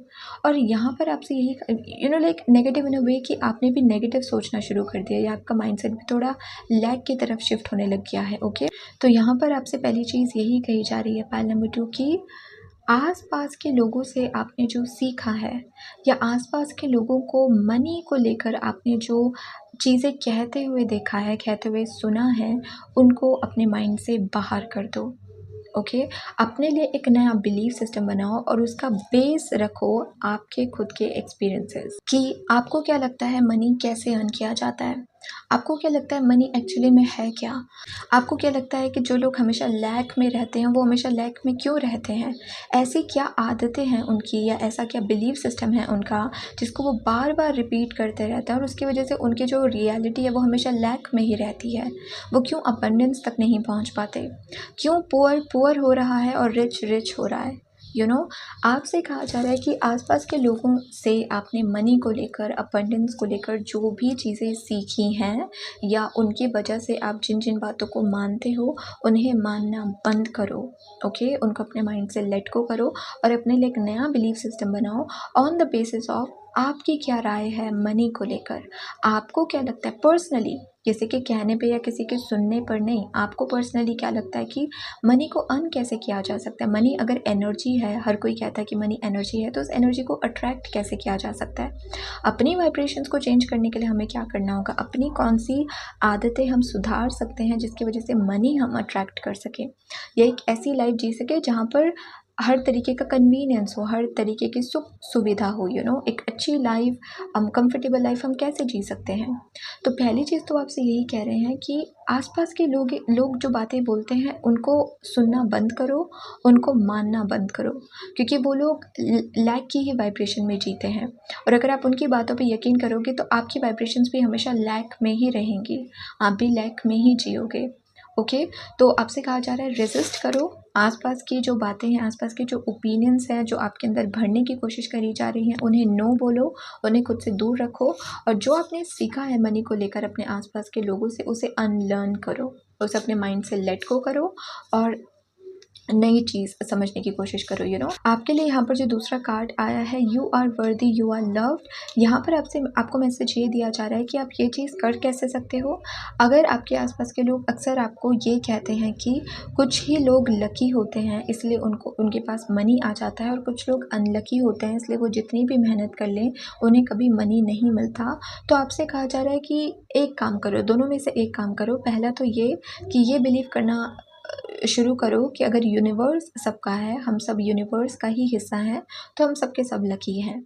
और यहाँ पर आपसे यही लाइक नेगेटिव इन अ वे कि आपने भी नेगेटिव सोचना शुरू कर दिया, या आपका माइंडसेट भी थोड़ा लैग की तरफ शिफ्ट होने लग गया है। ओके, तो यहाँ पर आपसे पहली चीज़ यही कही जा रही है पाइल नंबर 2 की, आसपास के लोगों से आपने जो सीखा है या आसपास के लोगों को मनी को लेकर आपने जो चीज़ें कहते हुए देखा है, कहते हुए सुना है, उनको अपने माइंड से बाहर कर दो। ओके, अपने लिए एक नया बिलीफ सिस्टम बनाओ और उसका बेस रखो आपके खुद के एक्सपीरियंसेस कि आपको क्या लगता है मनी कैसे अर्न किया जाता है, आपको क्या लगता है मनी एक्चुअली में है क्या, आपको क्या लगता है कि जो लोग हमेशा लैक में रहते हैं वो हमेशा लैक में क्यों रहते हैं, ऐसी क्या आदतें हैं उनकी या ऐसा क्या बिलीव सिस्टम है उनका जिसको वो बार बार रिपीट करते रहते हैं और उसकी वजह से उनकी जो रियलिटी है वो हमेशा लैक में ही रहती है। वो क्यों अबंडेंस तक नहीं पहुंच पाते, क्यों पुअर हो रहा है और रिच हो रहा है। आपसे कहा जा रहा है कि आसपास के लोगों से आपने मनी को लेकर, अबंडेंस को लेकर जो भी चीज़ें सीखी हैं या उनकी वजह से आप जिन जिन बातों को मानते हो उन्हें मानना बंद करो। ओके, उनको अपने माइंड से लेट गो करो और अपने लिए एक नया बिलीफ सिस्टम बनाओ ऑन द बेसिस ऑफ आपकी क्या राय है मनी को लेकर, आपको क्या लगता है पर्सनली, किसी के कहने पे या किसी के सुनने पर नहीं, आपको पर्सनली क्या लगता है कि मनी को अर्न कैसे किया जा सकता है। मनी अगर एनर्जी है, हर कोई कहता है कि मनी एनर्जी है, तो उस एनर्जी को अट्रैक्ट कैसे किया जा सकता है। अपनी वाइब्रेशंस को चेंज करने के लिए हमें क्या करना होगा, अपनी कौन सी आदतें हम सुधार सकते हैं जिसकी वजह से मनी हम अट्रैक्ट कर सकें, या एक ऐसी लाइफ जी सके जहाँ पर हर तरीके का कन्वीनियंस हो, हर तरीके की सुख सुविधा हो, एक अच्छी लाइफ, कंफर्टेबल लाइफ हम कैसे जी सकते हैं। तो पहली चीज़ तो आपसे यही कह रहे हैं कि आसपास के लोग लोग जो बातें बोलते हैं उनको सुनना बंद करो, उनको मानना बंद करो, क्योंकि वो लोग लैक की ही वाइब्रेशन में जीते हैं। और अगर आप उनकी बातों पे यकीन करोगे तो आपकी वाइब्रेशंस भी हमेशा लैक में ही रहेंगी, आप भी लैक में ही जियोगे। ओके, तो आपसे कहा जा रहा है रेजिस्ट करो, आसपास की जो बातें हैं, आसपास के जो ओपिनियंस हैं जो आपके अंदर भरने की कोशिश करी जा रही हैं, उन्हें नो बोलो, उन्हें खुद से दूर रखो। और जो आपने सीखा है मनी को लेकर अपने आसपास के लोगों से, उसे अनलर्न करो, उसे अपने माइंड से लेट गो करो और नई चीज़ समझने की कोशिश करो। आपके लिए यहाँ पर जो दूसरा कार्ड आया है, you are worthy, you are loved. यहाँ पर आपको मैसेज ये दिया जा रहा है कि आप ये चीज़ कर कैसे सकते हो। अगर आपके आसपास के लोग अक्सर आपको ये कहते हैं कि कुछ ही लोग लकी होते हैं इसलिए उनके पास मनी आ जाता है, और कुछ लोग अनलकी होते हैं इसलिए वो जितनी भी मेहनत कर लें उन्हें कभी मनी नहीं मिलता। तो आपसे कहा जा रहा है कि एक काम करो, दोनों में से एक काम करो। पहला तो ये कि ये बिलीव करना शुरू करो कि अगर यूनिवर्स सबका है, हम सब यूनिवर्स का ही हिस्सा हैं, तो हम सबके सब लकी हैं।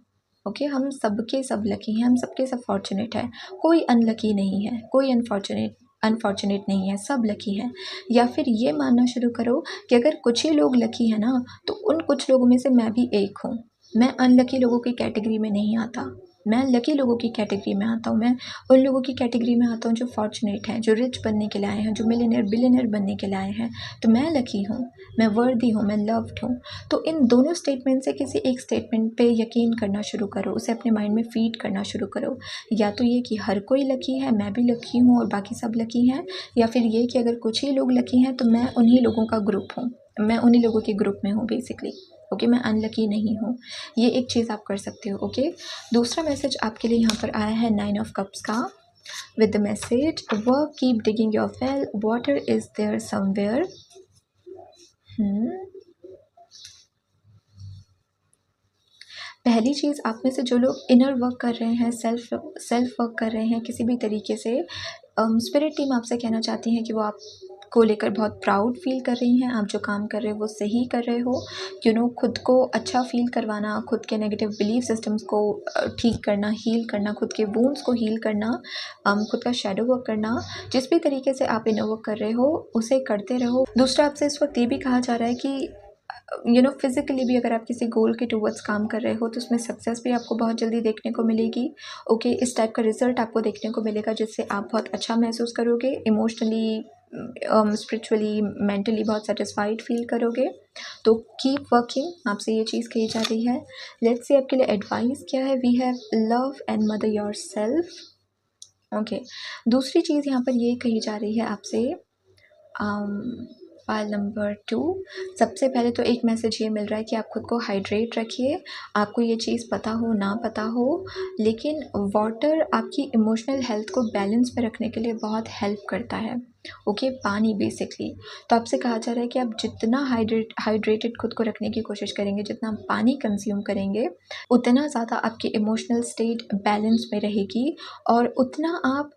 ओके, हम सबके सब लकी हैं, हम सबके सब फॉर्चुनेट हैं, कोई अनलकी नहीं है, कोई अनफॉर्चुनेट नहीं है, सब लकी हैं। या फिर ये मानना शुरू करो कि अगर कुछ ही लोग लकी हैं ना, तो उन कुछ लोगों में से मैं भी एक हूँ। मैं अनलकी लोगों की कैटेगरी में नहीं आता, मैं लकी लोगों की कैटेगरी में आता हूँ। मैं उन लोगों की कैटेगरी में आता हूँ जो फॉर्चुनेट हैं, जो रिच बनने के लिए आए हैं, जो मिलियनेयर बिलियनेयर बनने के लिए आए हैं। तो मैं लकी हूँ, मैं वर्दी हूँ, मैं लव्ड हूँ। तो इन दोनों स्टेटमेंट से किसी एक स्टेटमेंट पे यकीन करना शुरू करो, उसे अपने माइंड में फीड करना शुरू करो। या तो ये कि हर कोई लकी है, मैं भी लकी हूँ और बाकी सब लकी हैं, या फिर ये कि अगर कुछ ही लोग लकी हैं तो मैं उन्हीं लोगों का ग्रुप हूँ, मैं उन्हीं लोगों के ग्रुप में हूँ बेसिकली। ओके, मैं अनलकी नहीं हूँ। ये एक चीज़ आप कर सकते हो। ओके, दूसरा मैसेज आपके लिए यहाँ पर आया है 9 ऑफ कप्स का, with the message, work, keep digging your well, water is there somewhere. पहली चीज़, आप में से जो लोग इनर वर्क कर रहे हैं, सेल्फ वर्क कर रहे हैं किसी भी तरीके से, स्पिरिट टीम आपसे कहना चाहती है कि वो आपको लेकर बहुत प्राउड फील कर रही हैं। आप जो काम कर रहे हो वो सही कर रहे हो। खुद को अच्छा फील करवाना, खुद के नेगेटिव बिलीफ सिस्टम्स को ठीक करना, हील करना, खुद के वुंड्स को हील करना, खुद का शेडो वर्क करना, जिस भी तरीके से आप इनर वर्क कर रहे हो उसे करते रहो। दूसरा, आपसे इस वक्त ये भी कहा जा रहा है कि फिज़िकली भी अगर आप किसी गोल के टुवर्ड्स काम कर रहे हो तो उसमें सक्सेस भी आपको बहुत जल्दी देखने को मिलेगी। ओके, इस टाइप का रिजल्ट आपको देखने को मिलेगा जिससे आप बहुत अच्छा महसूस करोगे, इमोशनली, स्पिरिचुअली, मेंटली बहुत सेटिस्फाइड फील करोगे। तो कीप वर्किंग, आपसे ये चीज़ कही जा रही है। लेट्स सी आपके लिए एडवाइस क्या है। We have love and mother yourself. Okay, दूसरी चीज़ यहाँ पर ये कही जा रही है आपसे, फाइल नंबर 2। सबसे पहले तो एक मैसेज ये मिल रहा है कि आप खुद को हाइड्रेट रखिए। आपको ये चीज़ पता हो ना पता हो, लेकिन वाटर आपकी इमोशनल हेल्थ को बैलेंस में रखने के लिए बहुत हेल्प करता है। ओके, पानी बेसिकली। तो आपसे कहा जा रहा है कि आप जितना हाइड्रेटेड खुद को रखने की कोशिश करेंगे, जितना पानी कंज्यूम करेंगे, उतना ज़्यादा आपकी इमोशनल स्टेट बैलेंस में रहेगी और उतना आप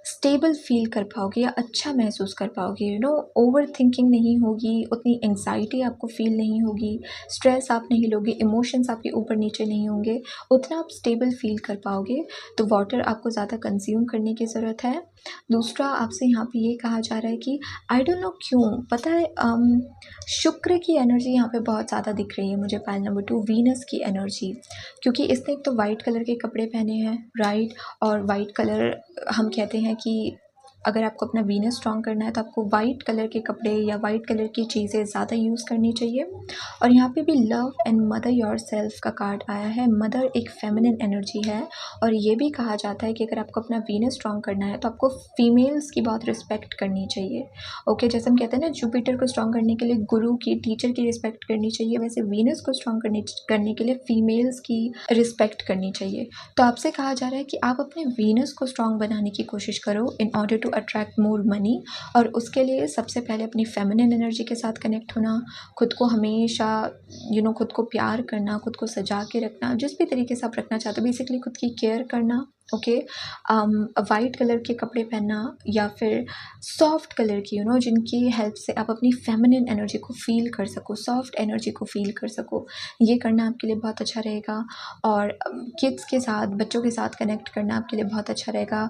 स्टेबल फील कर पाओगे या अच्छा महसूस कर पाओगे। ओवर थिंकिंग नहीं होगी, उतनी एंग्जाइटी आपको फील नहीं होगी, स्ट्रेस आप नहीं लोगे, इमोशंस आपके ऊपर नीचे नहीं होंगे, उतना आप स्टेबल फील कर पाओगे। तो वाटर आपको ज़्यादा कंज्यूम करने की ज़रूरत है। दूसरा, आपसे यहाँ पे ये कहा जा रहा है कि आई डोंट नो क्यों, पता है, शुक्र की एनर्जी यहाँ पे बहुत ज़्यादा दिख रही है मुझे। फाइल नंबर 2, वीनस की एनर्जी, क्योंकि इसने एक तो वाइट कलर के कपड़े पहने हैं, राइट, और वाइट कलर हम कहते हैं कि अगर आपको अपना वीनस स्ट्रॉन्ग करना है तो आपको वाइट कलर के कपड़े या वाइट कलर की चीज़ें ज़्यादा यूज़ करनी चाहिए। और यहाँ पे भी love and mother your self का कार्ड आया है। मदर एक फेमिनिन एनर्जी है, और ये भी कहा जाता है कि अगर आपको अपना वीनस स्ट्रॉन्ग करना है तो आपको फीमेल्स की बहुत रिस्पेक्ट करनी चाहिए। ओके, जैसे हम कहते हैं ना, जुपिटर को स्ट्रॉन्ग करने के लिए गुरु की, टीचर की रिस्पेक्ट करनी चाहिए, वैसे वीनस को स्ट्रॉन्ग करने के लिए फीमेल्स की रिस्पेक्ट करनी चाहिए। तो आपसे कहा जा रहा है कि आप अपने वीनस को स्ट्रॉन्ग बनाने की कोशिश करो in order to attract more money. और उसके लिए सबसे पहले अपनी फेमिनिन एनर्जी के साथ कनेक्ट होना, खुद को हमेशा खुद को प्यार करना, खुद को सजा के रखना, जिस भी तरीके से आप रखना चाहते हो, बेसिकली खुद की केयर करना। ओके। वाइट कलर के कपड़े पहनना या फिर सॉफ्ट कलर की जिनकी हेल्प से आप अपनी फेमिनिन एनर्जी को फील कर सको, सॉफ्ट एनर्जी को फील कर सको, ये करना आपके लिए बहुत अच्छा रहेगा। और किड्स के साथ, बच्चों के साथ कनेक्ट करना आपके लिए बहुत अच्छा रहेगा।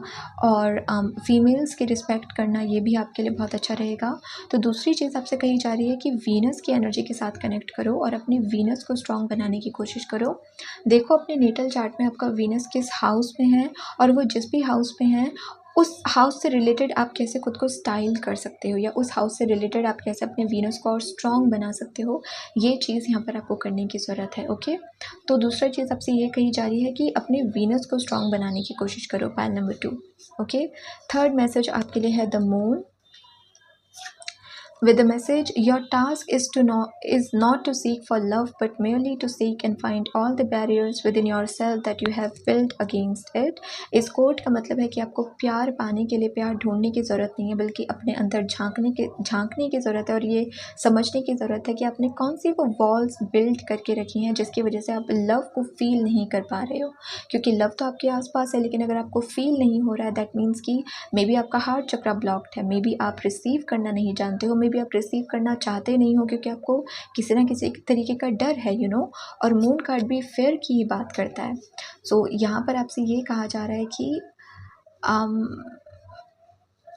और फीमेल्स की रिस्पेक्ट करना ये भी आपके लिए बहुत अच्छा रहेगा। तो दूसरी चीज़ आपसे कही जा रही है कि वीनस की एनर्जी के साथ कनेक्ट करो और अपनी वीनस को स्ट्रॉन्ग बनाने की कोशिश करो। देखो अपने नेटल चार्ट में आपका वीनस किस हाउस में है, और वो जिस भी हाउस में है उस हाउस से रिलेटेड आप कैसे खुद को स्टाइल कर सकते हो, या उस हाउस से रिलेटेड आप कैसे अपने वीनस को और स्ट्रॉन्ग बना सकते हो, ये चीज़ यहाँ पर आपको करने की ज़रूरत है। ओके, तो दूसरा चीज़ आपसे ये कही जा रही है कि अपने वीनस को स्ट्रॉन्ग बनाने की कोशिश करो, pile number 2। Okay, third message आपके लिए है the moon with the message, your task is not to seek for love but merely to seek and find all the barriers within yourself that you have built against it। इस coat का मतलब है कि आपको प्यार पाने के लिए प्यार ढूंढने की ज़रूरत नहीं है, बल्कि अपने अंदर झांकने की ज़रूरत है, और ये समझने की ज़रूरत है कि आपने कौन सी वो वॉल्स बिल्ड करके रखी हैं जिसकी वजह से आप लव को फील नहीं कर पा रहे हो। क्योंकि लव तो आपके आसपास है, लेकिन अगर आपको फील नहीं हो रहा है, दैट मीन्स कि मे बी आपका हार्ट चक्रा ब्लॉक्ड है, मे बी आप रिसीव करना नहीं जानते हो, मे बी आप रिसीव करना चाहते नहीं हो क्योंकि आपको किसी ना किसी तरीके का डर है और मून कार्ड भी फेयर की ही बात करता है। सो यहाँ पर आपसे ये कहा जा रहा है कि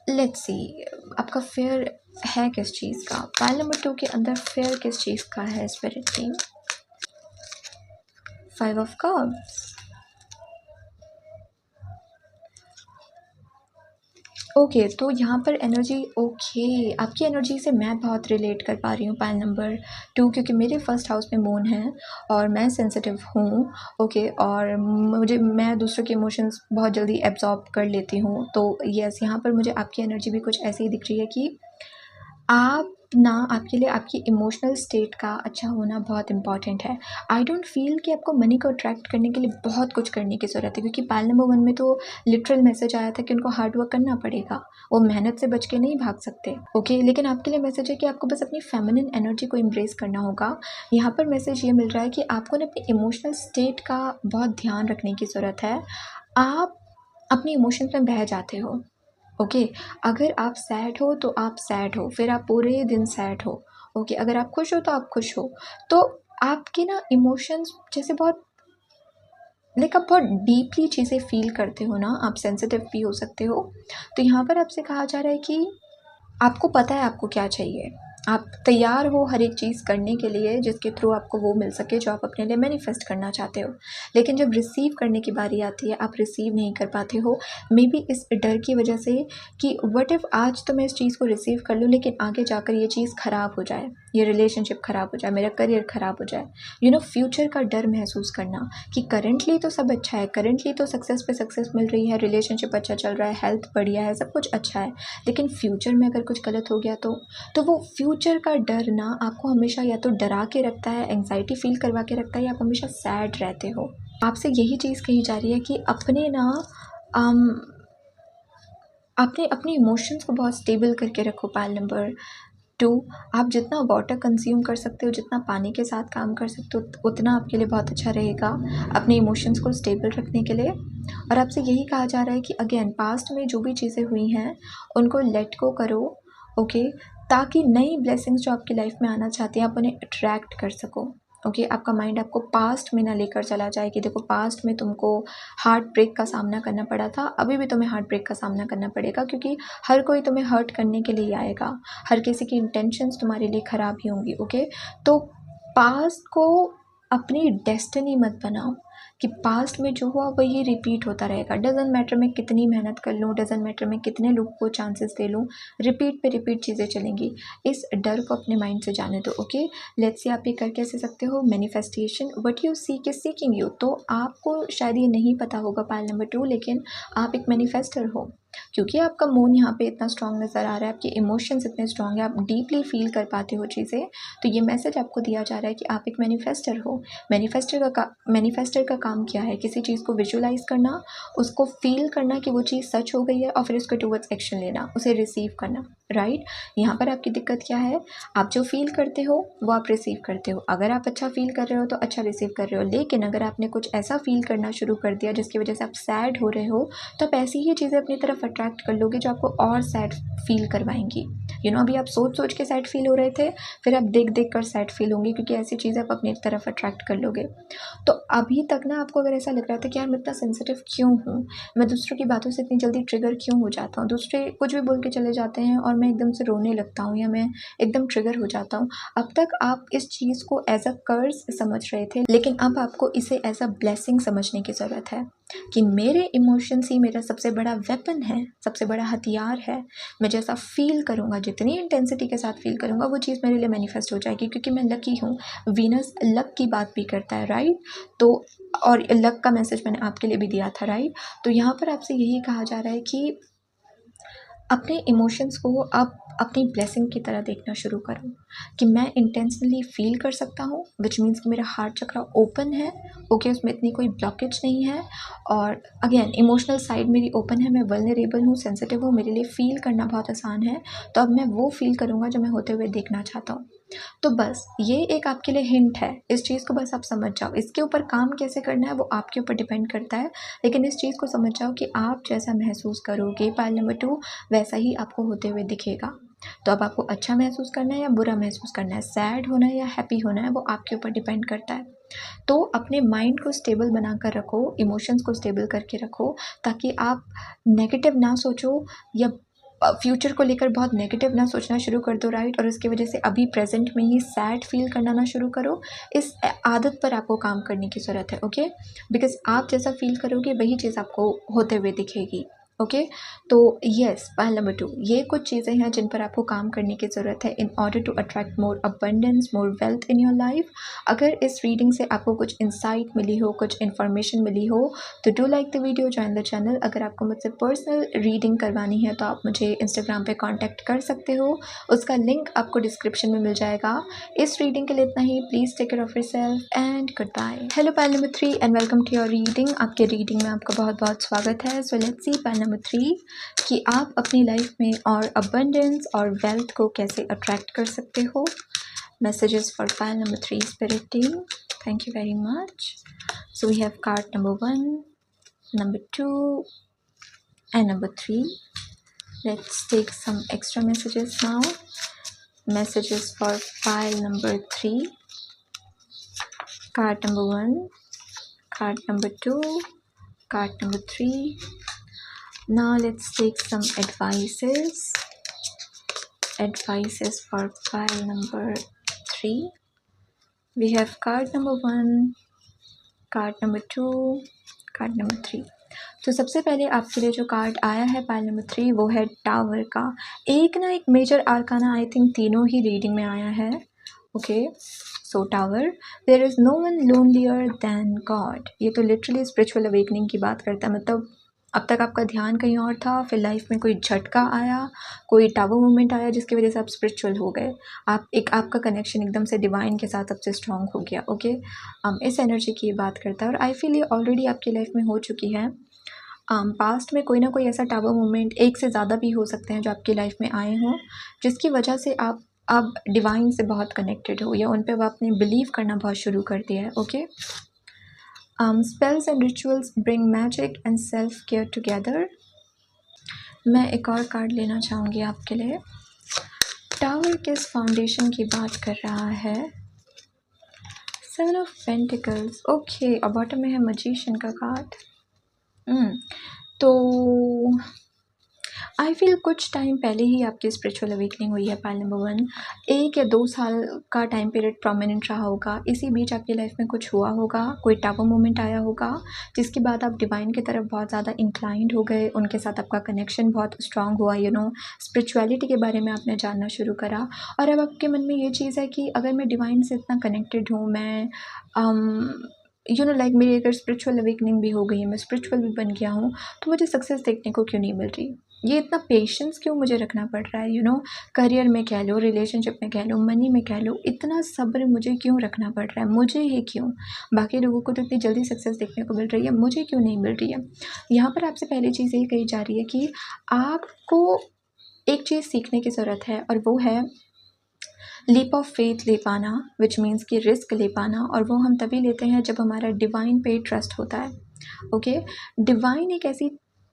लेट्स सी आपका फेयर है किस चीज़ का। पाइल नंबर 2 के अंदर फेयर किस चीज़ का है spirit team? 5 of cups. Okay, तो यहाँ पर एनर्जी, ओके, आपकी एनर्जी से मैं बहुत रिलेट कर पा रही हूँ पाइल नंबर 2, क्योंकि मेरे फर्स्ट हाउस में मून है और मैं सेंसिटिव हूँ। ओके, और मैं दूसरों के इमोशंस बहुत जल्दी एब्जॉर्ब कर लेती हूँ। तो यस, यहाँ पर मुझे आपकी एनर्जी भी कुछ ऐसी ही दिख रही है कि आपके लिए आपकी इमोशनल स्टेट का अच्छा होना बहुत इंपॉर्टेंट है। आई डोंट फील कि आपको मनी को अट्रैक्ट करने के लिए बहुत कुछ करने की ज़रूरत है, क्योंकि पाइल नंबर 1 में तो लिटरल मैसेज आया था कि उनको हार्ड वर्क करना पड़ेगा, वो मेहनत से बच के नहीं भाग सकते। ओके, लेकिन आपके लिए मैसेज है कि आपको बस अपनी फेमिनिन एनर्जी को एम्ब्रेस करना होगा। यहाँ पर मैसेज ये मिल रहा है कि आपको ना अपनी इमोशनल स्टेट का बहुत ध्यान रखने की ज़रूरत है। आप अपनी इमोशंस में बह जाते हो। ओके, अगर आप सैड हो तो आप सैड हो, फिर आप पूरे दिन सैड हो। ओके, अगर आप खुश हो तो आप खुश हो। तो आपके ना इमोशंस जैसे बहुत आप बहुत डीपली चीज़ें फील करते हो ना, आप सेंसिटिव भी हो सकते हो। तो यहाँ पर आपसे कहा जा रहा है कि आपको पता है आपको क्या चाहिए, आप तैयार हो हर एक चीज़ करने के लिए जिसके थ्रू आपको वो मिल सके जो आप अपने लिए मैनिफेस्ट करना चाहते हो। लेकिन जब रिसीव करने की बारी आती है, आप रिसीव नहीं कर पाते हो, मे बी इस डर की वजह से कि व्हाट इफ़ आज तो मैं इस चीज़ को रिसीव कर लूँ, लेकिन आगे जाकर ये चीज़ ख़राब हो जाए, ये रिलेशनशिप ख़राब हो जाए, मेरा करियर ख़राब हो जाए। फ्यूचर का डर महसूस करना कि करंटली तो सब अच्छा है, करंटली तो सक्सेस पे सक्सेस मिल रही है, रिलेशनशिप अच्छा चल रहा है, हेल्थ बढ़िया है, सब कुछ अच्छा है, लेकिन फ्यूचर में अगर कुछ गलत हो गया तो वो फ्यूचर का डर ना आपको हमेशा या तो डरा के रखता है, एंग्जाइटी फील करवा के रखता है, या आप हमेशा सैड रहते हो। आपसे यही चीज़ कही जा रही है कि आपने अपने इमोशंस को बहुत स्टेबल करके रखो। पाइल नंबर 2, आप जितना वाटर कंज्यूम कर सकते हो, जितना पानी के साथ काम कर सकते हो, उतना आपके लिए बहुत अच्छा रहेगा अपने इमोशंस को स्टेबल रखने के लिए। और आपसे यही कहा जा रहा है कि अगेन पास्ट में जो भी चीज़ें हुई हैं उनको लेट गो करो। ओके, ताकि नई ब्लेसिंग्स जो आपकी लाइफ में आना चाहती हैं आप उन्हें अट्रैक्ट कर सको। ओके, आपका माइंड आपको पास्ट में ना लेकर चला जाए कि देखो पास्ट में तुमको हार्ट ब्रेक का सामना करना पड़ा था, अभी भी तुम्हें हार्ट ब्रेक का सामना करना पड़ेगा, क्योंकि हर कोई तुम्हें हर्ट करने के लिए आएगा, हर किसी की इंटेंशंस तुम्हारे लिए ख़राब ही होंगी। ओके, तो पास्ट को अपनी डेस्टिनी मत बनाओ कि पास्ट में जो हुआ वही रिपीट होता रहेगा। डजेंट मैटर मैं कितनी मेहनत कर लूँ, डजेंट मैटर मैं कितने लोग को चांसेस दे लूँ, रिपीट पे रिपीट चीज़ें चलेंगी। इस डर को अपने माइंड से जाने दो। ओके, लेट्स से आप ये कर कैसे सकते हो? Manifestation, what you seek is seeking you. तो आपको शायद ये नहीं पता होगा पाइल नंबर 2, लेकिन आप एक मैनिफेस्टर हो, क्योंकि आपका मून यहाँ पे इतना स्ट्रांग नज़र आ रहा है, आपके इमोशंस इतने स्ट्रांग है, आप डीपली फील कर पाते हो चीज़ें। तो ये मैसेज आपको दिया जा रहा है कि आप एक मैनिफेस्टर हो। मैनिफेस्टर का काम क्या है? किसी चीज़ को विजुअलाइज करना, उसको फील करना कि वो चीज़ सच हो गई है, और फिर उसको टुवर्ड्स एक्शन लेना, उसे रिसीव करना। राइट। यहाँ पर आपकी दिक्कत क्या है, आप जो फील करते हो वो आप रिसीव करते हो। अगर आप अच्छा फील कर रहे हो तो अच्छा रिसीव कर रहे हो, लेकिन अगर आपने कुछ ऐसा फील करना शुरू कर दिया जिसकी वजह से आप सैड हो रहे हो, तो आप ऐसी ही चीज़ें अपनी तरफ अट्रैक्ट कर लोगे जो आपको और सैड फील करवाएंगी। अभी आप सोच सोच के सैड फील हो रहे थे, फिर आप देख देख कर सैड फील होंगे, क्योंकि ऐसी चीज़ें आप अपनी तरफ अट्रैक्ट कर लोगे। तो अभी तक ना आपको अगर ऐसा लग रहा था कि यार मैं इतना सेंसिटिव क्यों हूँ, मैं दूसरों की बातों से इतनी जल्दी ट्रिगर क्यों हो जाता हूँ, दूसरे कुछ भी बोल के चले जाते हैं और मैं एकदम से रोने लगता हूँ या मैं एकदम ट्रिगर हो जाता हूँ। अब तक आप इस चीज़ को एज अ कर्स समझ रहे थे, लेकिन अब आपको इसे एज अ ब्लेसिंग समझने की ज़रूरत है कि मेरे इमोशंस ही मेरा सबसे बड़ा वेपन है, सबसे बड़ा हथियार है। मैं जैसा फील करूँगा, जितनी इंटेंसिटी के साथ फील करूँगा, वो चीज़ मेरे लिए मैनिफेस्ट हो जाएगी, क्योंकि मैं लकी हूँ। वीनस लक की बात भी करता है, राइट। तो और लक का मैसेज मैंने आपके लिए भी दिया था, राइट। तो यहाँ पर आपसे यही कहा जा रहा है कि अपने इमोशंस को आप अपनी ब्लेसिंग की तरह देखना शुरू करो, कि मैं इंटेंशनली फील कर सकता हूँ, विच मीन्स कि मेरा हार्ट चक्रा ओपन है, ओके, उसमें इतनी कोई ब्लॉकेज नहीं है। और अगेन इमोशनल साइड मेरी ओपन है, मैं वल्नरेबल हूँ, सेंसिटिव हूँ, मेरे लिए फ़ील करना बहुत आसान है। तो अब मैं वो फील करूँगा जो मैं होते हुए देखना चाहता हूँ। तो बस ये एक आपके लिए हिंट है, इस चीज़ को बस आप समझ जाओ। इसके ऊपर काम कैसे करना है वो आपके ऊपर डिपेंड करता है, लेकिन इस चीज़ को समझ जाओ कि आप जैसा महसूस करोगे पाइल नंबर 2, वैसा ही आपको होते हुए दिखेगा। तो अब आपको अच्छा महसूस करना है या बुरा महसूस करना है, सैड होना है या हैप्पी होना है, वो आपके ऊपर डिपेंड करता है। तो अपने माइंड को स्टेबल बना कर रखो, इमोशंस को स्टेबल करके रखो, ताकि आप नेगेटिव ना सोचो या फ्यूचर को लेकर बहुत नेगेटिव ना सोचना शुरू कर दो, राइट। और इसकी वजह से अभी प्रेजेंट में ही सैड फील करना ना शुरू करो। इस आदत पर आपको काम करने की ज़रूरत है, ओके। बिकॉज आप जैसा फील करोगे वही चीज़ आपको होते हुए दिखेगी, ओके। तो यस, पॉइंट नंबर 2, ये कुछ चीज़ें हैं जिन पर आपको काम करने की ज़रूरत है in order to attract more abundance, more wealth in your life. अगर इस रीडिंग से आपको कुछ इंसाइट मिली हो, कुछ इन्फॉर्मेशन मिली हो, तो do like the video, join the channel. अगर आपको मुझसे पर्सनल रीडिंग करवानी है तो आप मुझे इंस्टाग्राम पे कांटेक्ट कर सकते हो, उसका लिंक आपको डिस्क्रिप्शन में मिल जाएगा। इस रीडिंग के लिए इतना ही। Please take care of yourself and goodbye. Hello pile number 3 and welcome to your reading. आपके रीडिंग में आपका बहुत बहुत स्वागत है। So let's see pile number 3 कि आप अपनी लाइफ में और अबंडेंस और वेल्थ को कैसे अट्रैक्ट कर सकते हो। Messages for pile number 3 spirit team. Thank you very much. So we have card number 1, number 2 and number 3. Let's take some extra messages now. Messages for pile number 3, card number 1, card number 2, card number 3. Now let's take some advices for pile number 3. We have card number 1, card number 2, card number 3. तो सबसे पहले आपके लिए जो card आया है pile number 3 वो है टावर का। एक ना एक मेजर आर्काना, आई थिंक तीनों ही रीडिंग में आया है, okay. So tower, there is no one lonelier than God. ये तो लिटरली स्पिरिचुअल अवेकनिंग की बात करता है। मतलब अब तक आपका ध्यान कहीं और था, फिर लाइफ में कोई झटका आया, कोई टावर मोमेंट आया जिसकी वजह से आप स्पिरिचुअल हो गए। आपका कनेक्शन एकदम से डिवाइन के साथ सबसे स्ट्रॉन्ग हो गया, ओके। इस एनर्जी की ये बात करता है और आई फील ये ऑलरेडी आपकी लाइफ में हो चुकी है। पास्ट में कोई ना कोई ऐसा टावर मोमेंट, एक से ज़्यादा भी हो सकते हैं, जो आपकी लाइफ में आए हों, जिसकी वजह से आप अब डिवाइन से बहुत कनेक्टेड हो या उन पे आपने बिलीव करना बहुत शुरू कर दिया है, okay. Spells and rituals bring magic and self care together. मैं एक और कार्ड लेना चाहूँगी आपके लिए। टावर किस फाउंडेशन की बात कर रहा है? 7 ऑफ पेंटिकल्स, ओके। और बॉटम में है मैजिशियन का कार्ड। तो आई फील कुछ टाइम पहले ही आपकी स्पिरिचुअल अवेकनिंग हुई है पाइल नंबर 1। 1 या 2 साल का टाइम पीरियड प्रोमिनेंट रहा होगा। इसी बीच आपकी लाइफ में कुछ हुआ होगा, कोई टावर मोमेंट आया होगा, जिसके बाद आप डिवाइन की तरफ बहुत ज़्यादा इंक्लाइंड हो गए, उनके साथ आपका कनेक्शन बहुत स्ट्रांग हुआ, स्पिरिचुअलिटी के बारे में आपने जानना शुरू करा। और अब आपके मन में ये चीज़ है कि अगर मैं डिवाइन से इतना कनेक्टेड हूँ, मैं मेरी अगर स्पिरिचुअल अवेकनिंग भी हो गई है, मैं स्पिरिचुअल भी बन गया हूँ, तो मुझे सक्सेस देखने को क्यों नहीं मिल रही? ये इतना पेशेंस क्यों मुझे रखना पड़ रहा है? करियर में कह लो, रिलेशनशिप में कह लो, मनी में कह लो, इतना सब्र मुझे क्यों रखना पड़ रहा है? मुझे ही क्यों? बाकी लोगों को तो इतनी जल्दी सक्सेस देखने को मिल रही है, मुझे क्यों नहीं मिल रही है? यहाँ पर आपसे पहली चीज़ ये कही जा रही है कि आपको एक चीज़ सीखने की ज़रूरत है और वो है लीप ऑफ फेथ ले पाना, विच मीन्स कि रिस्क ले पाना, और वो हम तभी लेते हैं जब हमारा डिवाइन पे ट्रस्ट होता है। ओके, डिवाइन एक ऐसी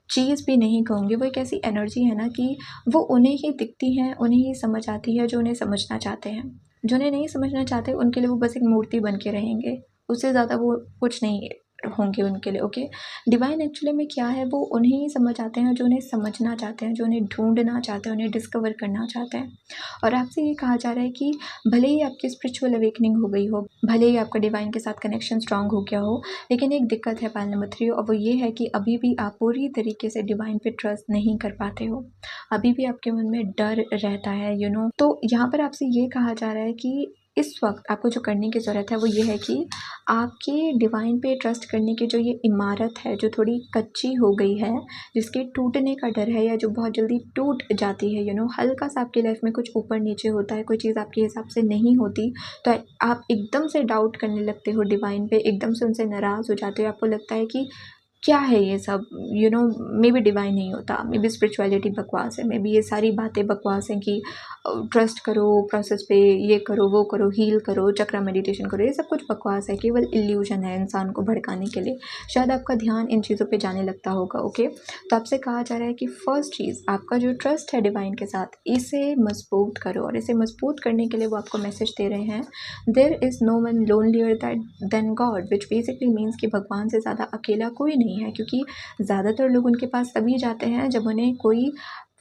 चीज़ भी नहीं कहूँगी, वो एक ऐसी एनर्जी है ना कि वो उन्हें ही दिखती हैं, उन्हें ही समझ आती है जो उन्हें समझना चाहते हैं। जो उन्हें नहीं समझना चाहते उनके लिए वो बस एक मूर्ति बन के रहेंगे, उससे ज़्यादा वो कुछ नहीं होंगे उनके लिए। ओके, डिवाइन एक्चुअली में क्या है, वो उन्हें ही समझ आते हैं जो उन्हें समझना चाहते हैं, जो उन्हें ढूंढना चाहते हैं, उन्हें डिस्कवर करना चाहते हैं। और आपसे ये कहा जा रहा है कि भले ही आपकी स्पिरिचुअल अवेकनिंग हो गई हो, भले ही आपका डिवाइन के साथ कनेक्शन स्ट्रांग हो गया हो, लेकिन एक दिक्कत है पाइल नंबर 3, और वो ये है कि अभी भी आप पूरी तरीके से डिवाइन पे ट्रस्ट नहीं कर पाते हो। अभी भी आपके मन में डर रहता है, तो यहाँ पर आपसे ये कहा जा रहा है कि इस वक्त आपको जो करने की ज़रूरत है वो ये है कि आपके डिवाइन पे ट्रस्ट करने की जो ये इमारत है, जो थोड़ी कच्ची हो गई है, जिसके टूटने का डर है या जो बहुत जल्दी टूट जाती है, हल्का सा आपकी लाइफ में कुछ ऊपर नीचे होता है, कोई चीज़ आपके हिसाब से नहीं होती, तो आप एकदम से डाउट करने लगते हो डिवाइन पे, एकदम से उनसे नाराज़ हो जाते हो। आपको लगता है कि क्या है ये सब, मे बी डिवाइन नहीं होता, मे बी स्पिरिचुअलिटी बकवास है, मे बी ये सारी बातें बकवास हैं कि ट्रस्ट करो प्रोसेस पे, ये करो वो करो, हील करो, चक्रा मेडिटेशन करो, ये सब कुछ बकवास है, केवल इल्यूजन है इंसान को भड़काने के लिए। शायद आपका ध्यान इन चीज़ों पे जाने लगता होगा। ओके, तो आपसे कहा जा रहा है कि फर्स्ट चीज़, आपका जो ट्रस्ट है डिवाइन के साथ, इसे मजबूत करो, और इसे मजबूत करने के लिए वो आपको मैसेज दे रहे हैं, there is no one lonelier than God, which basically means कि भगवान से ज़्यादा अकेला कोई नहीं है, क्योंकि ज़्यादातर लोग उनके पास तभी जाते हैं जब उन्हें कोई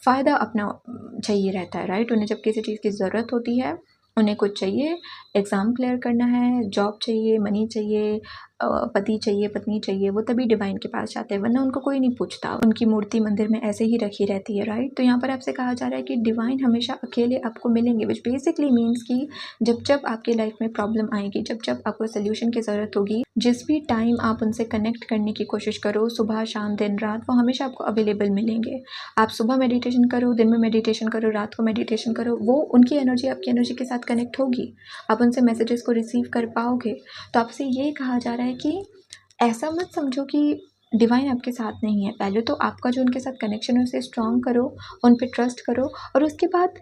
फ़ायदा अपना चाहिए रहता है, राइट। उन्हें जब किसी चीज़ की ज़रूरत होती है, उन्हें कुछ चाहिए, एग्ज़ाम क्लियर करना है, जॉब चाहिए, मनी चाहिए, पति चाहिए, पत्नी चाहिए, वो तभी डिवाइन के पास जाते हैं, वरना उनको कोई नहीं पूछता, उनकी मूर्ति मंदिर में ऐसे ही रखी रहती है, राइट। तो यहाँ पर आपसे कहा जा रहा है कि डिवाइन हमेशा अकेले आपको मिलेंगे, विच बेसिकली मीन्स कि जब जब आपकी लाइफ में प्रॉब्लम आएगी, जब जब आपको सोल्यूशन की ज़रूरत होगी, जिस भी टाइम आप उनसे कनेक्ट करने की कोशिश करो, सुबह शाम दिन रात, वो हमेशा आपको अवेलेबल मिलेंगे। आप सुबह मेडिटेशन करो, दिन में मेडिटेशन करो, रात को मेडिटेशन करो, वो उनकी एनर्जी आपकी एनर्जी के साथ कनेक्ट होगी, आप उनसे मैसेजेस को रिसीव कर पाओगे। तो आपसे ये कहा जा रहा है कि ऐसा मत समझो कि डिवाइन आपके साथ नहीं है। पहले तो आपका जो उनके साथ कनेक्शन है उसे स्ट्रॉन्ग करो, उन पे ट्रस्ट करो, और उसके बाद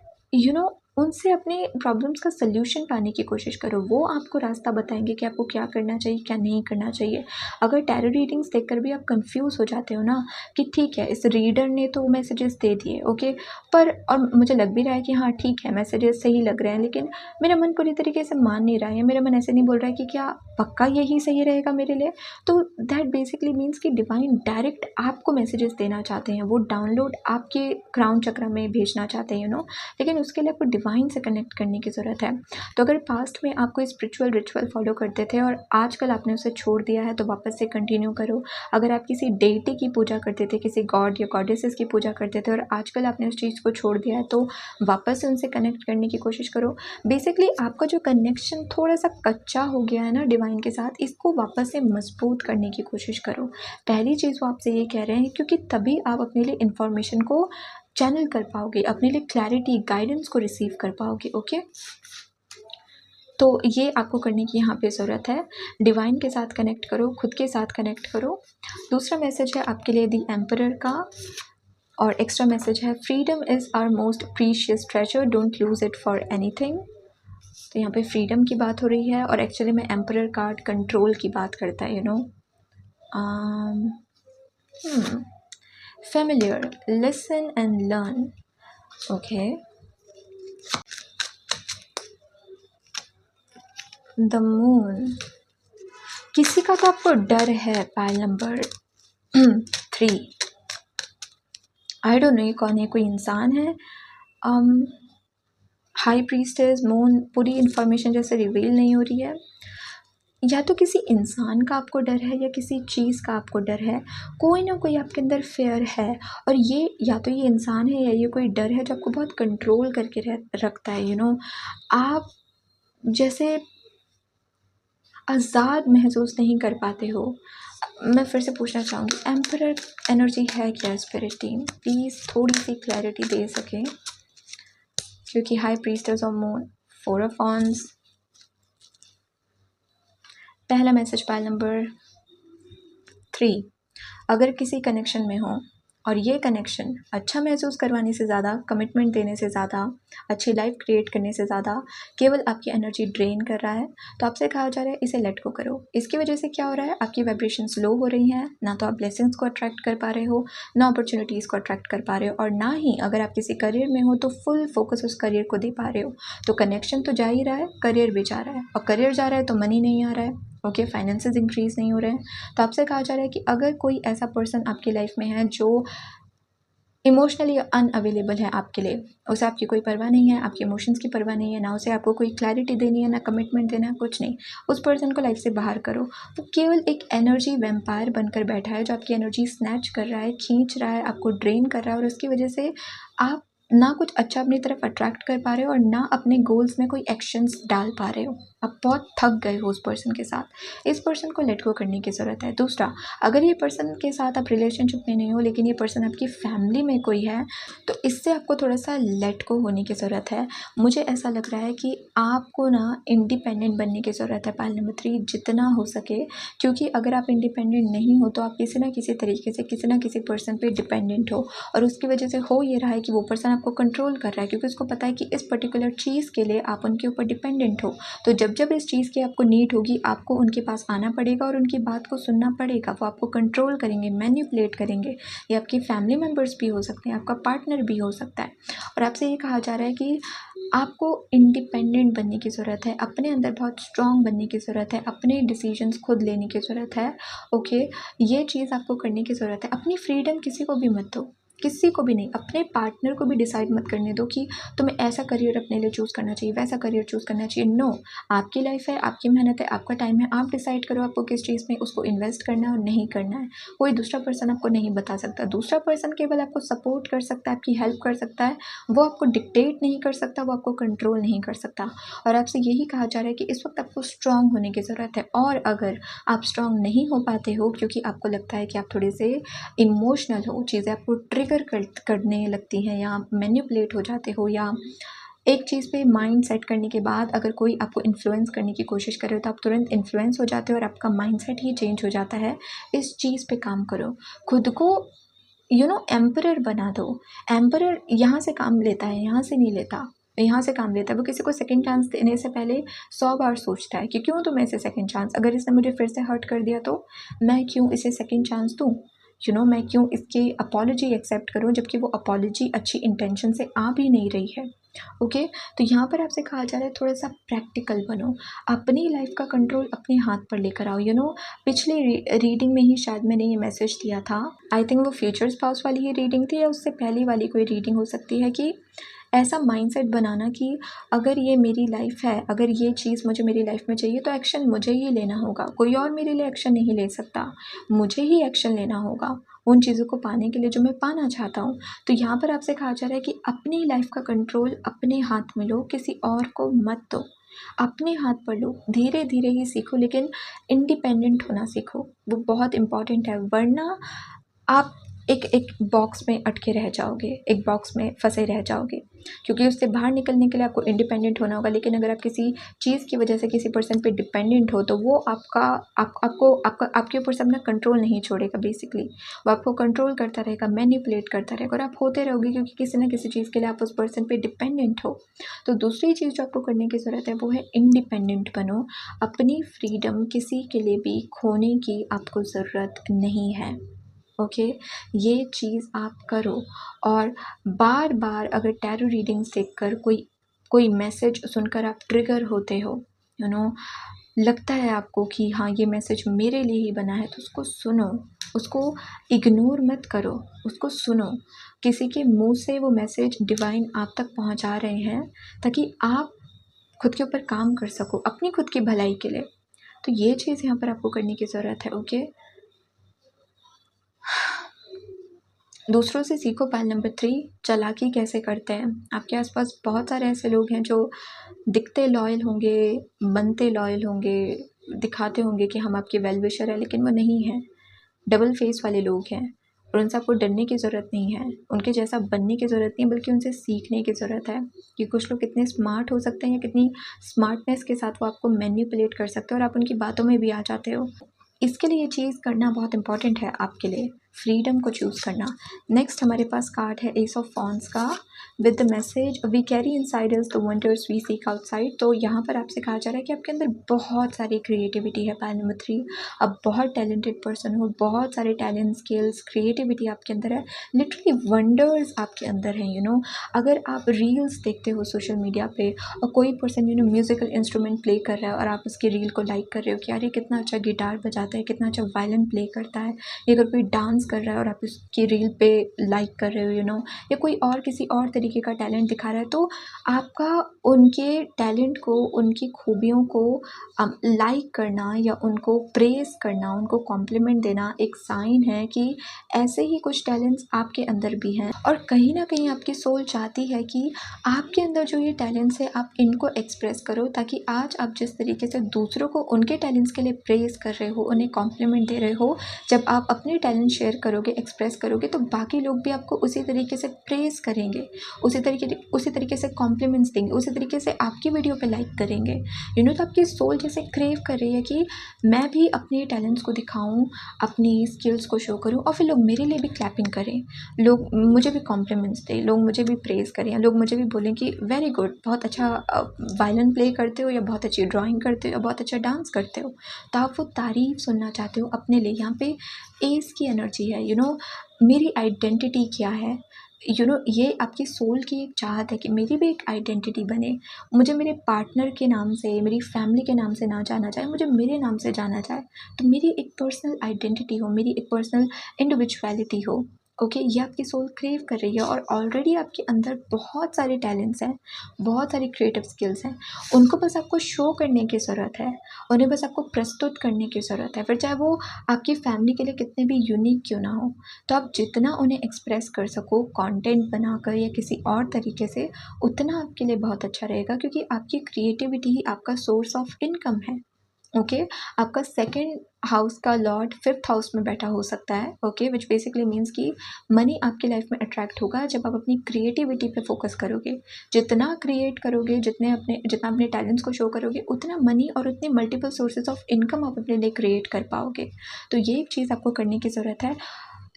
उनसे अपने प्रॉब्लम्स का सल्यूशन पाने की कोशिश करो। वो आपको रास्ता बताएंगे कि आपको क्या करना चाहिए, क्या नहीं करना चाहिए। अगर टैरो रीडिंग्स देखकर भी आप कंफ्यूज हो जाते हो ना कि ठीक है, इस रीडर ने तो मैसेजेस दे दिए, ओके, पर और मुझे लग भी रहा है कि हाँ ठीक है, मैसेजेस सही लग रहे हैं, लेकिन मेरा मन पूरी तरीके से मान नहीं रहा है, मेरा मन ऐसे नहीं बोल रहा है कि क्या पक्का यही सही रहेगा मेरे लिए। तो दैट बेसिकली मीन्स कि डिवाइन डायरेक्ट आपको मैसेजेस देना चाहते हैं, वो डाउनलोड आपके क्राउन चक्र में भेजना चाहते हैं, लेकिन उसके लिए आपको डिवाइन से कनेक्ट करने की ज़रूरत है। तो अगर पास्ट में आप कोई स्पिरिचुअल रिचुअल फॉलो करते थे और आजकल आपने उसे छोड़ दिया है, तो वापस से कंटिन्यू करो। अगर आप किसी डेटी की पूजा करते थे, किसी गॉड या गॉडेसेस की पूजा करते थे और आजकल आपने उस चीज़ को छोड़ दिया है, तो वापस से उनसे कनेक्ट करने की कोशिश करो। बेसिकली आपका जो कनेक्शन थोड़ा सा कच्चा हो गया है ना डिवाइन के साथ, इसको वापस से मजबूत करने की कोशिश करो। पहली चीज़ वो आपसे ये कह रहे हैं, क्योंकि तभी आप अपने लिए इंफॉर्मेशन को चैनल कर पाओगे, अपने लिए क्लैरिटी, गाइडेंस को रिसीव कर पाओगे। ओके, तो ये आपको करने की यहाँ पे ज़रूरत है। डिवाइन के साथ कनेक्ट करो, खुद के साथ कनेक्ट करो। दूसरा मैसेज है आपके लिए द एम्परर का, और एक्स्ट्रा मैसेज है freedom is our most precious treasure, don't lose it for anything. तो यहाँ पे फ्रीडम की बात हो रही है, और एक्चुअली में एम्परर कार्ड कंट्रोल की बात करता है, familiar, listen and learn. Okay, the moon, किसी का तो आपको डर है। Pile number 3, I don't know ये कौन है, कोई इंसान है। हाई प्रीस्टेस, मून, पूरी इन्फॉर्मेशन जैसे रिवील नहीं हो रही है। या तो किसी इंसान का आपको डर है, या किसी चीज़ का आपको डर है, कोई ना कोई आपके अंदर फेयर है, और ये या तो ये इंसान है या ये कोई डर है जो आपको बहुत कंट्रोल करके रखता है। आप जैसे आज़ाद महसूस नहीं कर पाते हो। मैं फिर से पूछना चाहूँगी, एम्परर एनर्जी है क्या स्पिरिट टीम? प्लीज़ थोड़ी सी क्लैरिटी दे सकें, क्योंकि high priestess of moon, 4 of wands. पहला मैसेज पाइल नंबर 3, अगर किसी कनेक्शन में हो, और ये कनेक्शन अच्छा महसूस करवाने से ज़्यादा, कमिटमेंट देने से ज़्यादा, अच्छी लाइफ क्रिएट करने से ज़्यादा केवल आपकी एनर्जी ड्रेन कर रहा है। तो आपसे कहा जा रहा है इसे लेट गो करो। इसकी वजह से क्या हो रहा है, आपकी वाइब्रेशंस लो हो रही हैं, ना तो आप ब्लेसिंग्स को अट्रैक्ट कर पा रहे हो, ना अपॉर्चुनिटीज़ को अट्रैक्ट कर पा रहे हो, और ना ही अगर आप किसी करियर में हो तो फुल फोकस उस करियर को दे पा रहे हो। तो कनेक्शन तो जा ही रहा है, करियर भी जा रहा है, और करियर जा रहा है तो मनी नहीं आ रहा है, ओके, फाइनेंसेस इंक्रीज नहीं हो रहे हैं। तो आपसे कहा जा रहा है कि अगर कोई ऐसा पर्सन आपकी लाइफ में है जो इमोशनली अनअवेलेबल है आपके लिए, उसे आपकी कोई परवाह नहीं है, आपके इमोशंस की परवाह नहीं है, ना उसे आपको कोई क्लैरिटी देनी है, ना कमिटमेंट देना है, कुछ नहीं, उस पर्सन को लाइफ से बाहर करो। वो केवल एक एनर्जी वैम्पायर बनकर बैठा है जो आपकी एनर्जी स्नैच कर रहा है, खींच रहा है, आपको ड्रेन कर रहा है, और उसकी वजह से आप ना कुछ अच्छा अपनी तरफ अट्रैक्ट कर पा रहे हो और ना अपने गोल्स में कोई एक्शंस डाल पा रहे हो। आप बहुत थक गए हो उस पर्सन के साथ। इस पर्सन को लेट गो करने की ज़रूरत है। दूसरा, अगर ये पर्सन के साथ आप रिलेशनशिप में नहीं हो लेकिन ये पर्सन आपकी फैमिली में कोई है, तो इससे आपको थोड़ा सा लेट गो होने की ज़रूरत है। मुझे ऐसा लग रहा है कि आपको ना इंडिपेंडेंट बनने की ज़रूरत है पाइल नंबर 3, जितना हो सके, क्योंकि अगर आप इंडिपेंडेंट नहीं हो तो आप किसी ना किसी तरीके से किसी ना किसी पर्सन पे डिपेंडेंट हो, और उसकी वजह से हो ये रहा है कि वो पर्सन आपको कंट्रोल कर रहा है, क्योंकि उसको पता है कि इस पर्टिकुलर चीज़ के लिए आप उनके ऊपर डिपेंडेंट हो। तो जब जब इस चीज़ की आपको नीड होगी, आपको उनके पास आना पड़ेगा और उनकी बात को सुनना पड़ेगा। वो आपको कंट्रोल करेंगे, मैनिपुलेट करेंगे। ये आपके फैमिली मेम्बर्स भी हो सकते हैं, आपका पार्टनर भी हो सकता है। और आपसे ये कहा जा रहा है कि आपको इंडिपेंडेंट बनने की ज़रूरत है, अपने अंदर बहुत स्ट्रॉन्ग बनने की ज़रूरत है, अपने डिसीजंस खुद लेने की ज़रूरत है। ओके, ये चीज़ आपको करने की ज़रूरत है। अपनी फ्रीडम किसी को भी मत दो, किसी को भी नहीं, अपने पार्टनर को भी डिसाइड मत करने दो कि तुम्हें ऐसा करियर अपने लिए चूज़ करना चाहिए, वैसा करियर चूज़ करना चाहिए। नो, आपकी लाइफ है, आपकी मेहनत है, आपका टाइम है, आप डिसाइड करो आपको किस चीज़ में उसको इन्वेस्ट करना है और नहीं करना है। कोई दूसरा पर्सन आपको नहीं बता सकता। दूसरा पर्सन केवल आपको सपोर्ट कर सकता है, आपकी हेल्प कर सकता है, वो आपको डिक्टेट नहीं कर सकता, वो आपको कंट्रोल नहीं कर सकता। और आपसे यही कहा जा रहा है कि इस वक्त आपको स्ट्रांग होने की ज़रूरत है। और अगर आप स्ट्रांग नहीं हो पाते हो क्योंकि आपको लगता है कि आप थोड़े से इमोशनल हो, चीज़ें आपको ट्रिगर करने लगती हैं, या मैनिपुलेट हो जाते हो, या एक चीज़ पे माइंड सेट करने के बाद अगर कोई आपको इन्फ्लुएंस करने की कोशिश करे तो आप तुरंत इन्फ्लुएंस हो जाते हो और आपका माइंड सेट ही चेंज हो जाता है। इस चीज़ पे काम करो, खुद को एम्परर बना दो। एम्परर यहाँ से काम लेता है, यहाँ से नहीं लेता, यहाँ से काम लेता है। वो किसी को सेकंड चांस देने से पहले 100 बार सोचता है कि क्यों तुम्हें इसे सेकंड चांस, अगर इसने मुझे फिर से हर्ट कर दिया तो मैं क्यों इसे सेकंड चांस दूँ, मैं क्यों इसकी अपॉलॉजी एक्सेप्ट करूं, जबकि वो अपॉलॉजी अच्छी इंटेंशन से आ भी नहीं रही है। ओके, तो यहाँ पर आपसे कहा जा रहा है थोड़ा सा प्रैक्टिकल बनो, अपनी लाइफ का कंट्रोल अपने हाथ पर लेकर आओ। पिछली रीडिंग में ही शायद मैंने ये मैसेज दिया था, आई थिंक वो फ्यूचर स्पाउस वाली ही रीडिंग थी या उससे पहली वाली कोई रीडिंग हो सकती है, कि ऐसा माइंडसेट बनाना कि अगर ये मेरी लाइफ है, अगर ये चीज़ मुझे मेरी लाइफ में चाहिए तो एक्शन मुझे ही लेना होगा, कोई और मेरे लिए एक्शन नहीं ले सकता, मुझे ही एक्शन लेना होगा उन चीज़ों को पाने के लिए जो मैं पाना चाहता हूँ। तो यहाँ पर आपसे कहा जा रहा है कि अपनी लाइफ का कंट्रोल अपने हाथ में लो, किसी और को मत दो, अपने हाथ पर लो। धीरे धीरे ही सीखो, लेकिन इंडिपेंडेंट होना सीखो, वो बहुत इंपॉर्टेंट है। वरना आप एक एक बॉक्स में अटके रह जाओगे, एक बॉक्स में फंसे रह जाओगे, क्योंकि उससे बाहर निकलने के लिए आपको इंडिपेंडेंट होना होगा। लेकिन अगर आप किसी चीज़ की वजह से किसी पर्सन पे डिपेंडेंट हो तो वो आपके ऊपर से अपना कंट्रोल नहीं छोड़ेगा। बेसिकली वो आपको कंट्रोल करता रहेगा, मैनिपुलेट करता रहेगा, और आप होते रहोगे क्योंकि किसी ना किसी चीज़ के लिए आप उस पर्सन पे डिपेंडेंट हो। तो दूसरी चीज़ जो आपको करने की ज़रूरत है वो है इंडिपेंडेंट बनो। अपनी फ्रीडम किसी के लिए भी खोने की आपको ज़रूरत नहीं है। ओके, ये चीज़ आप करो। और बार बार अगर टैरो रीडिंग्स देखकर कोई मैसेज सुनकर आप ट्रिगर होते हो, लगता है आपको कि हाँ ये मैसेज मेरे लिए ही बना है, तो उसको सुनो, उसको इग्नोर मत करो, उसको सुनो। किसी के मुंह से वो मैसेज डिवाइन आप तक पहुंचा रहे हैं ताकि आप खुद के ऊपर काम कर सको, अपनी खुद की भलाई के लिए। तो ये चीज़ यहाँ पर आपको करने की ज़रूरत है। ओके, दूसरों से सीखो। पाइल नंबर 3, चालाकी कैसे करते हैं। आपके आसपास बहुत सारे ऐसे लोग हैं जो दिखते लॉयल होंगे, बनते लॉयल होंगे, दिखाते होंगे कि हम आपके वेल विशर है, लेकिन वो नहीं है। डबल फेस वाले लोग हैं, और उनसे आपको डरने की ज़रूरत नहीं है, उनके जैसा बनने की ज़रूरत नहीं, बल्कि उनसे सीखने की ज़रूरत है कि कुछ लोग कितने स्मार्ट हो सकते हैं, या कितनी स्मार्टनेस के साथ वो आपको मैनिपुलेट कर सकते हो और आप उनकी बातों में भी आ जाते हो। इसके लिए ये चीज़ करना बहुत इंपॉर्टेंट है आपके लिए। फ्रीडम को चूज़ करना। नेक्स्ट हमारे पास कार्ड है एस ऑफ वॉन्ड्स का with the message we carry inside us the wonders we seek outside. तो यहाँ पर आपसे कहा जा रहा है कि आपके अंदर बहुत सारी क्रिएटिविटी है। पाइल नंबर 3, आप बहुत टैलेंटेड पर्सन हो, बहुत सारे टैलेंट, स्किल्स, क्रिएटिविटी आपके अंदर है, लिटरली वंडर्स आपके अंदर हैं। अगर आप रील्स देखते हो सोशल मीडिया पे और कोई पर्सन म्यूज़िकल इंस्ट्रूमेंट प्ले कर रहा है और आप उसकी रील को लाइक कर रहे हो कि यार ये कितना अच्छा गिटार बजाता है, कितना अच्छा वायलिन प्ले करता है, या अगर कोई डांस कर रहा है और आप उसकी रील पे लाइक कर रहे हो या कोई और किसी और तरीके का टैलेंट दिखा रहा है, तो आपका उनके टैलेंट को, उनकी खूबियों को लाइक करना या उनको प्रेज़ करना, उनको कॉम्प्लीमेंट देना एक साइन है कि ऐसे ही कुछ टैलेंट्स आपके अंदर भी हैं। और कहीं ना कहीं आपकी सोल चाहती है कि आपके अंदर जो ये टैलेंट्स है आप इनको एक्सप्रेस करो, ताकि आज आप जिस तरीके से दूसरों को उनके टैलेंट्स के लिए प्रेज़ कर रहे हो, उन्हें कॉम्प्लीमेंट दे रहे हो, जब आप अपने टैलेंट शेयर करोगे, एक्सप्रेस करोगे, तो बाकी लोग भी आपको उसी तरीके से प्रेज़ करेंगे, उसी तरीके से कॉम्प्लीमेंट्स देंगे, उसी तरीके से आपकी वीडियो पे लाइक करेंगे। तो आपकी सोल जैसे क्रेव कर रही है कि मैं भी अपने टैलेंट्स को दिखाऊं, अपनी स्किल्स को शो करूं और फिर लोग मेरे लिए भी क्लैपिंग करें, लोग मुझे भी कॉम्प्लीमेंट्स दें, लोग मुझे भी प्रेज़ करें, लोग मुझे भी बोलें कि वेरी गुड, बहुत अच्छा वायलिन प्ले करते हो, या बहुत अच्छी ड्राइंग करते हो, या बहुत अच्छा डांस करते हो। तो आप वो तारीफ़ सुनना चाहते हो अपने लिए। यहाँ पे एस की एनर्जी है। मेरी आइडेंटिटी क्या है, ये आपकी सोल की एक चाहत है कि मेरी भी एक आइडेंटिटी बने, मुझे मेरे पार्टनर के नाम से, मेरी फैमिली के नाम से ना जाना जाए, मुझे मेरे नाम से जाना जाए। तो मेरी एक पर्सनल आइडेंटिटी हो, मेरी एक पर्सनल इंडिविजुअलिटी हो। ओके, ये आपकी सोल क्रेव कर रही है और ऑलरेडी आपके अंदर बहुत सारे टैलेंट्स हैं, बहुत सारी क्रिएटिव स्किल्स हैं। उनको बस आपको शो करने की ज़रूरत है, उन्हें बस आपको प्रस्तुत करने की ज़रूरत है, फिर चाहे वो आपकी फैमिली के लिए कितने भी यूनिक क्यों ना हो। तो आप जितना उन्हें एक्सप्रेस कर सको कंटेंट बनाकर या किसी और तरीके से, उतना आपके लिए बहुत अच्छा रहेगा, क्योंकि आपकी क्रिएटिविटी ही आपका सोर्स ऑफ इनकम है। ओके, आपका सेकंड हाउस का लॉर्ड 5th हाउस में बैठा हो सकता है। ओके, विच बेसिकली मीन्स कि मनी आपकी लाइफ में अट्रैक्ट होगा जब आप अपनी क्रिएटिविटी पे फोकस करोगे। जितना क्रिएट करोगे, जितना अपने टैलेंट्स को शो करोगे, उतना मनी और उतने मल्टीपल सोर्सेज ऑफ इनकम आप अपने लिए क्रिएट कर पाओगे। तो ये एक चीज़ आपको करने की ज़रूरत है।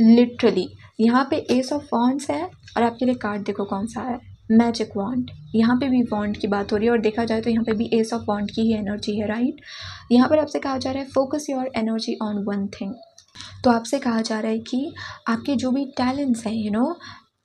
लिटरली यहाँ पे एस ऑफ वॉन्ड्स है और आपके लिए कार्ड देखो कौन सा है, मैजिक वॉन्ड। यहाँ पे भी वॉन्ड की बात हो रही है और देखा जाए तो यहाँ पे भी एस ऑफ वॉन्ड की ही एनर्जी है, राइट। यहाँ पर आपसे कहा जा रहा है focus your energy on one thing. तो आपसे कहा जा रहा है कि आपके जो भी टैलेंट्स हैं,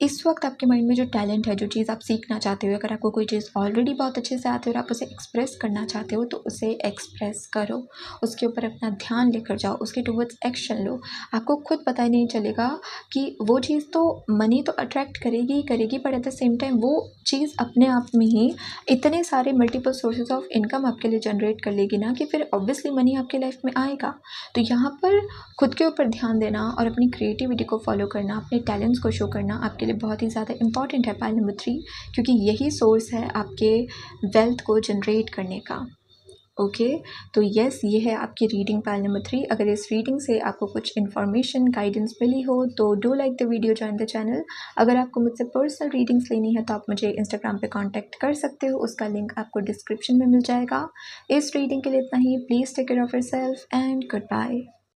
इस वक्त आपके माइंड में जो टैलेंट है, जो चीज़ आप सीखना चाहते हो, अगर आपको कोई चीज़ ऑलरेडी बहुत अच्छे से आती है और आप उसे एक्सप्रेस करना चाहते हो, तो उसे एक्सप्रेस करो, उसके ऊपर अपना ध्यान लेकर जाओ, उसके टुवर्ड्स एक्शन लो। आपको खुद पता ही नहीं चलेगा कि वो चीज़ तो मनी तो अट्रैक्ट करेगी ही करेगी, but at the same time वो चीज़ अपने आप में ही इतने सारे मल्टीपल सोर्सेज ऑफ इनकम आपके लिए जनरेट कर लेगी ना, कि फिर ऑब्वियसली मनी आपके लाइफ में आएगा। तो यहाँ पर खुद के ऊपर ध्यान देना और अपनी क्रिएटिविटी को फॉलो करना, अपने टैलेंट्स को शो करना आपके लिए बहुत ही ज़्यादा इंपॉर्टेंट है पाइल नंबर 3, क्योंकि यही सोर्स है आपके वेल्थ को जनरेट करने का। ओके, तो यस, ये है आपकी रीडिंग पाइल नंबर 3। अगर इस रीडिंग से आपको कुछ इन्फॉर्मेशन, गाइडेंस मिली हो तो do like the video, join the channel. अगर आपको मुझसे पर्सनल रीडिंग्स लेनी है तो आप मुझे इंस्टाग्राम पे कांटेक्ट कर सकते हो, उसका लिंक आपको डिस्क्रिप्शन में मिल जाएगा। इस रीडिंग के लिए इतना ही। Please take care of yourself and good bye.